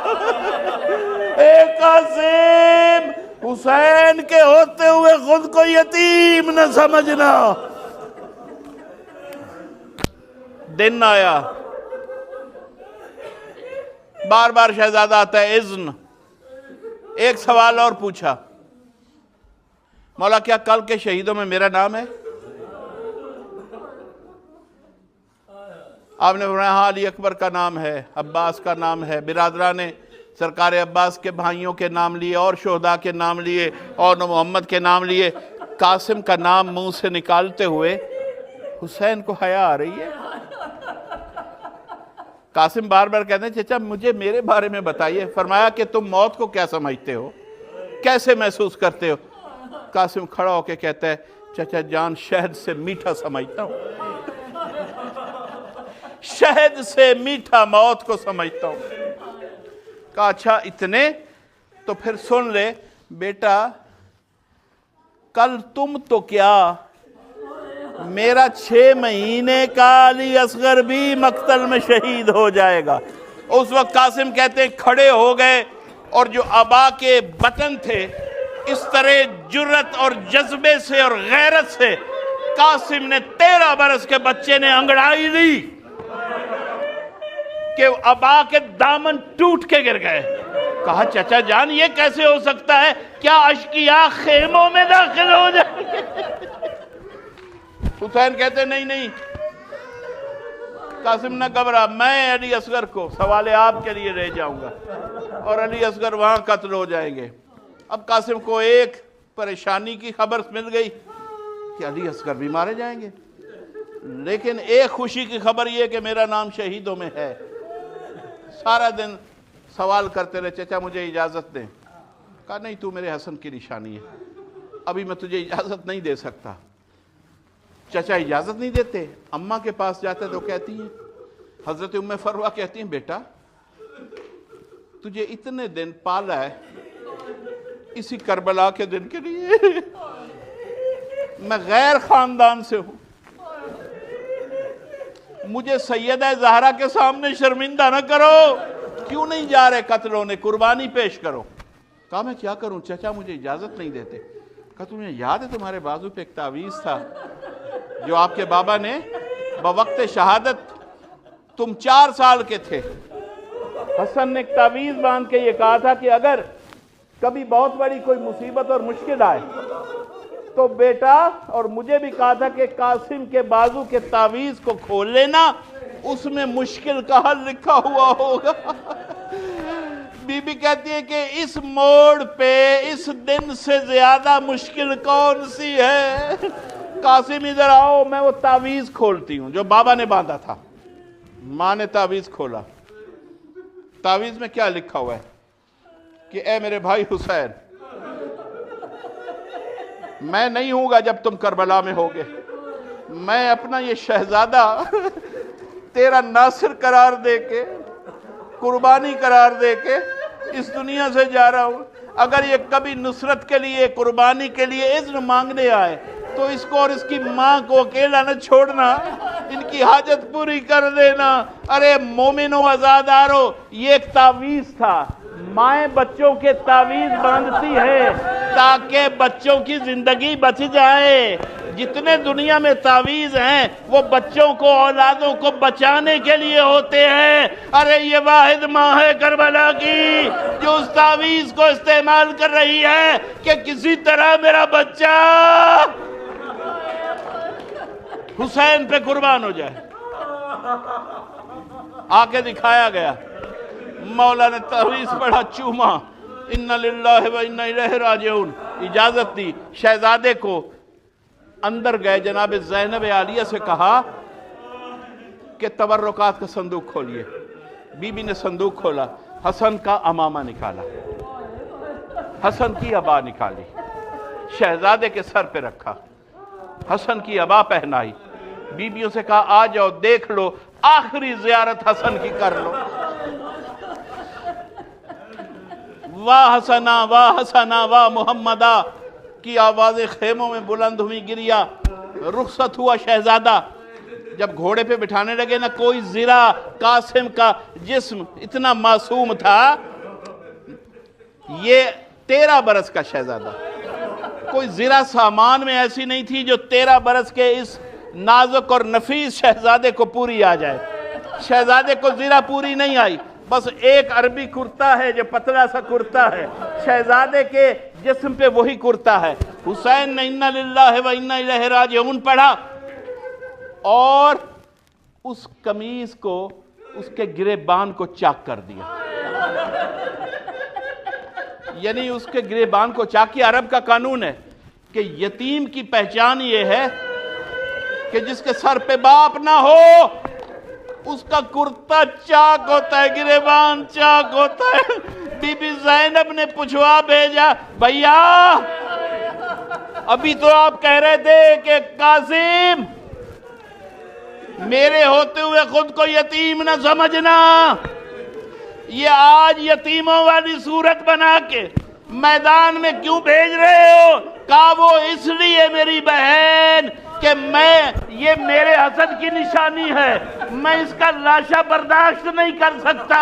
اے قاسم، حسین کے ہوتے ہوئے خود کو یتیم نہ سمجھنا۔ دن آیا، بار بار شہزادہ آتا ہے، اذن، ایک سوال اور پوچھا، مولا کیا کل کے شہیدوں میں میرا نام ہے؟ آپ نے فرمایا ہاں علی اکبر کا نام ہے، عباس کا نام ہے، برادران نے سرکار عباس کے بھائیوں کے نام لیے اور شہداء کے نام لیے اور محمد کے نام لیے، قاسم کا نام منہ سے نکالتے ہوئے حسین کو حیا آ رہی ہے۔ قاسم بار بار کہتے ہیں چچا مجھے میرے بارے میں بتائیے، فرمایا کہ تم موت کو کیا سمجھتے ہو، کیسے محسوس کرتے ہو؟ قاسم کھڑا ہو کے کہتا ہے چچا جان شہد سے میٹھا سمجھتا ہوں، شہد سے میٹھا موت کو سمجھتا ہوں۔ کہا اچھا اتنے، تو پھر سن لے بیٹا، کل تم تو کیا میرا 6 مہینے کا علی اصغر بھی مقتل میں شہید ہو جائے گا۔ اس وقت قاسم کہتے ہیں کھڑے ہو گئے، اور جو عبا کے بٹن تھے اس طرح جرت اور جذبے سے اور غیرت سے قاسم نے 13 برس کے بچے نے انگڑائی لی کہ عبا کے دامن ٹوٹ کے گر گئے۔ کہا چچا جان یہ کیسے ہو سکتا ہے، کیا اشقیاء خیموں میں داخل ہو جائیں گے؟ حسین کہتے نہیں، قاسم نہ گھبرا، میں علی اصغر کو سوال آپ کے لیے رہ جاؤں گا اور علی اصغر وہاں قتل ہو جائیں گے۔ اب قاسم کو ایک پریشانی کی خبر مل گئی کہ علی اصغر بھی مارے جائیں گے، لیکن ایک خوشی کی خبر یہ کہ میرا نام شہیدوں میں ہے۔ سارا دن سوال کرتے رہے چچا مجھے اجازت دیں، کہا نہیں تو میرے حسن کی نشانی ہے، ابھی میں تجھے اجازت نہیں دے سکتا۔ چچا اجازت نہیں دیتے، اماں کے پاس جاتے تو کہتی ہیں، حضرت ام فروہ کہتی ہیں بیٹا تجھے اتنے دن پالا ہے، اسی کربلا کے دن کے لیے میں غیر خاندان سے ہوں، مجھے سیدہ زہرا کے سامنے شرمندہ نہ کرو، کیوں نہیں جا رہے قتل ہونے، قربانی پیش کرو۔ کہا میں کیا کروں چچا، مجھے اجازت نہیں دیتے۔ کہا تمہیں یاد ہے تمہارے بازو پہ ایک تعویذ تھا جو آپ کے بابا نے بوقت شہادت، تم 4 سال کے تھے، حسن نے ایک تعویذ باندھ کے یہ کہا تھا کہ اگر کبھی بہت بڑی کوئی مصیبت اور مشکل آئے تو بیٹا، اور مجھے بھی کہا تھا کہ قاسم کے بازو کے تعویذ کو کھول لینا، اس میں مشکل کا حل لکھا ہوا ہوگا۔ بی بی کہتی ہے کہ اس موڑ پہ اس دن سے زیادہ مشکل کون سی ہے؟ قاسم ادھر آؤ، میں وہ تعویذ کھولتی ہوں جو بابا نے باندھا تھا۔ ماں نے تعویذ کھولا، تعویذ میں کیا لکھا ہوا ہے کہ اے میرے بھائی حسین، میں نہیں ہوں گا جب تم کربلا میں ہوگے، میں اپنا یہ شہزادہ تیرا ناصر قرار دے کے، قربانی قرار دے کے اس دنیا سے جا رہا ہوں، اگر یہ کبھی نصرت کے لیے، قربانی کے لیے اذن مانگنے آئے تو اس کو اور اس کی ماں کو اکیلا نہ چھوڑنا، ان کی حاجت پوری کر دینا۔ ارے مومنو عزادارو، یہ ایک تعویذ تھا، مائیں بچوں کے تعویذ باندھتی ہے تاکہ بچوں کی زندگی بچ جائے۔ جتنے دنیا میں تعویذ ہیں وہ بچوں کو، اولادوں کو بچانے کے لیے ہوتے ہیں۔ ارے یہ واحد ماں ہے کربلا کی جو اس تعویذ کو استعمال کر رہی ہے کہ کسی طرح میرا بچہ حسین پہ قربان ہو جائے۔ آکے دکھایا گیا، مولا نے تعویذ پڑھا، چوما، اِنَّ لِلَّهِ وَإِنَّ إِلَيْهِ راجعون، اجازت دی، شہزادے کو اندر گئے، جناب زینب عالیہ سے کہا کہ تبرکات کا صندوق کھولیے۔ بی بی نے صندوق کھولا، حسن کا امامہ نکالا، حسن کی عبا نکالی، شہزادے کے سر پہ رکھا، حسن کی عبا پہنائی، بیویوں سے کہا آ جاؤ دیکھ لو، آخری زیارت حسن کی کر لو۔ واہ حسنا واہ حسنا واہ محمدہ کی آوازیں خیموں میں بلند ہوئی، گریا، رخصت ہوا شہزادہ۔ جب گھوڑے پہ بٹھانے لگے نا، کوئی زرہ، قاسم کا جسم اتنا معصوم تھا، یہ 13 برس کا شہزادہ، کوئی زرہ سامان میں ایسی نہیں تھی جو 13 برس کے اس نازک اور نفیس شہزادے کو پوری آ جائے۔ شہزادے کو زرہ پوری نہیں آئی، بس ایک عربی کرتا ہے جو پتلا سا کرتا ہے، شہزادے کے جسم پہ وہی کرتا ہے۔ حسین نے اِنَّ لِلَّهِ وَإِنَّ إِلَيْهِ راجعون پڑھا اور اس قمیص کو، اس کے گریبان کو چاک کر دیا۔ یعنی اس کے گریبان کو چاک کیا۔ عرب کا قانون ہے کہ یتیم کی پہچان یہ ہے کہ جس کے سر پہ باپ نہ ہو اس کا کرتا چاک ہوتا ہے، گریبان چاک ہوتا ہے۔ بی بی زینب نے پوچھوا بھیجا، بھیا ابھی تو آپ کہہ رہے تھے کہ قاسم میرے ہوتے ہوئے خود کو یتیم نہ سمجھنا، یہ آج یتیموں والی صورت بنا کے میدان میں کیوں بھیج رہے ہو؟ کہا وہ اس لیے میری بہن کہ یہ میرے حسن کی نشانی ہے، میں اس کا لاشا برداشت نہیں کر سکتا،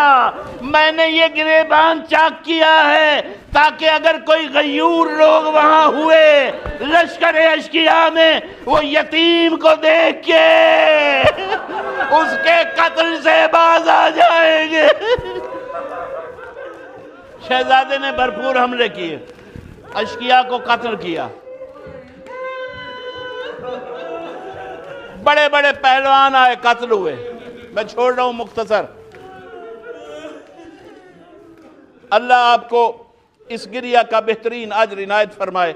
میں نے یہ گریبان چاک کیا ہے تاکہ اگر کوئی غیور لوگ وہاں ہوئے لشکر اشقیاء میں، وہ یتیم کو دیکھ کے اس کے قتل سے باز آ جائیں گے۔ شہزادے نے بھرپور حملے کیے، اشقیاء کو قتل کیا، بڑے بڑے پہلوان آئے، قتل ہوئے۔ میں چھوڑ رہا ہوں مختصر۔ اللہ آپ کو اس گریہ کا بہترین اجر عنایت فرمائے۔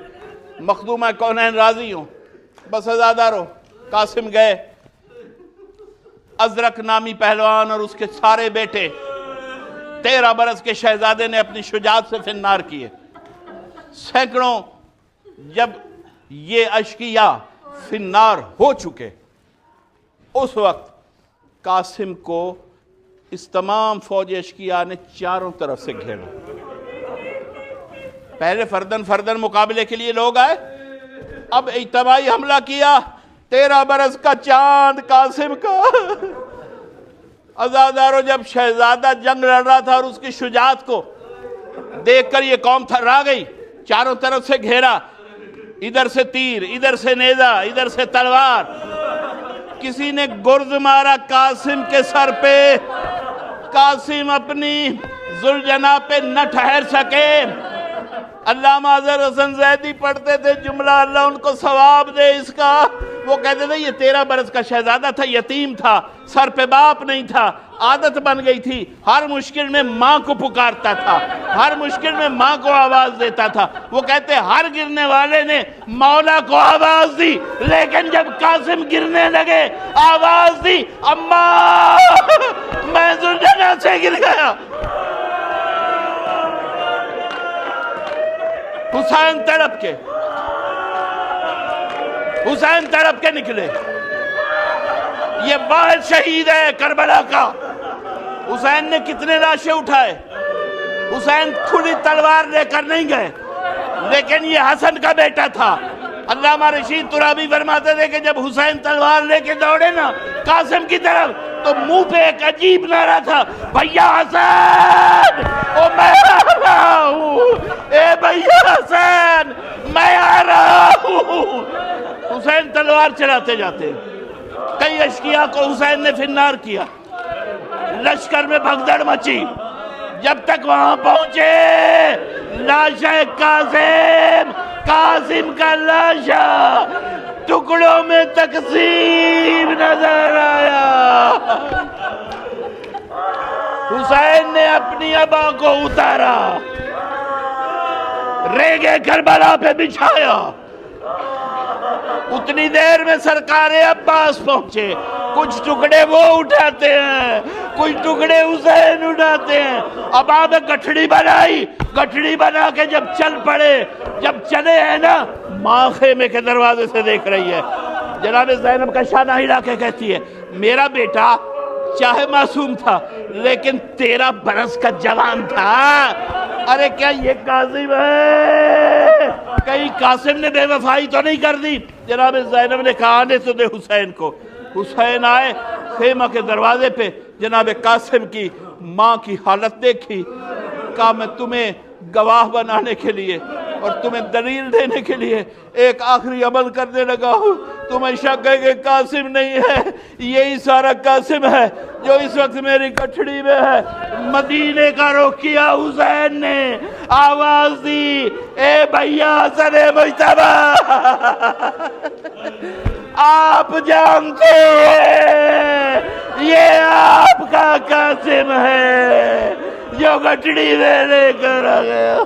مخدومہ کونین راضی ہوں۔ بس عزادارو، قاسم گئے، ازرق نامی پہلوان اور اس کے سارے بیٹے 13 برس کے شہزادے نے اپنی شجاعت سے فنار کیے۔ سینکڑوں جب یہ اشقیاء فنار ہو چکے، اس وقت قاسم کو اس تمام فوج اشقیاء نے چاروں طرف سے گھیرا۔ پہلے فردن مقابلے کے لیے لوگ آئے، اب اجتماعی حملہ کیا، 13 برس کا چاند قاسم کا عزادارو جب شہزادہ جنگ لڑ رہا تھا اور اس کی شجاعت کو دیکھ کر یہ قوم تھرا گئی، چاروں طرف سے گھیرا، ادھر سے تیر، ادھر سے نیزہ، ادھر سے تلوار، کسی نے گرز مارا قاسم کے سر پہ، قاسم اپنی ذوالجناح پہ نہ ٹھہر سکے۔ علامہ اظہر حسن زیدی پڑھتے تھے جملہ، اللہ ان کو ثواب دے اس کا، وہ کہتے تھے یہ 13 برس کا شہزادہ تھا، یتیم تھا، سر پہ باپ نہیں تھا، عادت بن گئی تھی، ہر مشکل میں ماں کو پکارتا تھا، ہر مشکل میں ماں کو آواز دیتا تھا۔ وہ کہتے ہر گرنے والے نے مولا کو آواز دی، لیکن جب قاسم گرنے لگے آواز دی، اماں میں ذوالجناح سے گر گیا۔ حسین تڑپ کے نکلے، یہ واحد شہید ہے کربلا کا۔ حسین نے کتنے لاشیں اٹھائے، حسین کھلی تلوار لے کر نہیں گئے، لیکن یہ حسن کا بیٹا تھا۔ علامہ رشید ترابی فرماتے تھے کہ جب حسین تلوار لے کے دوڑے نا قاسم کی طرف تو منہ پہ ایک عجیب نعرہ تھا، بھیا حسین او میں آ رہا ہوں، اے بھیا حسین میں آ رہا ہوں۔ حسین تلوار چلاتے جاتے، کئی اشقیاء کو حسین نے فنار کیا، لشکر میں بھگدڑ مچی، جب تک وہاں پہنچے لاشہ قاسم کا لاشا ٹکڑوں میں تقسیم نظر آیا۔ حسین نے اپنی ابا کو اتارا، ریگے کربلا پہ بچھایا، اتنی دیر میں سرکار عباس پہنچے، کچھ ٹکڑے وہ اٹھاتے ہیں، کچھ ٹکڑے حسین اٹھاتے ہیں۔ اب آپ گٹھڑی بنائی، گٹھڑی بنا کے جب چل پڑے، جب چلے ہیں نا، ماں خیمے کے دروازے سے دیکھ رہی ہے، جناب زینب کا شانہ ہلا کے کہتی ہے میرا بیٹا چاہے معصوم تھا لیکن 13 برس کا جوان تھا، ارے کیا یہ قاسم ہے؟ کہیں قاسم نے بے وفائی تو نہیں کر دی؟ جناب زینب نے کہا آنے تو دے حسین کو۔ حسین آئے، خیمہ کے دروازے پہ جناب قاسم کی ماں کی حالت دیکھی، کہا میں تمہیں گواہ بنانے کے لیے اور تمہیں دلیل دینے کے لیے ایک آخری عمل کرنے لگا ہوں، تمہیں شک ہے کہ قاسم نہیں ہے، یہی سارا قاسم ہے جو اس وقت میری گٹھڑی میں ہے۔ مدینے کا رخ کیا حسین نے، آواز دی اے بھیا حسن مجتبیٰ، آپ جانتے ہیں یہ آپ کا قاسم ہے جو گٹھڑی میں لے کر آ گیا۔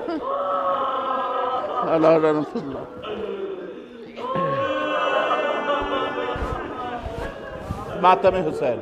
ماتم حسین۔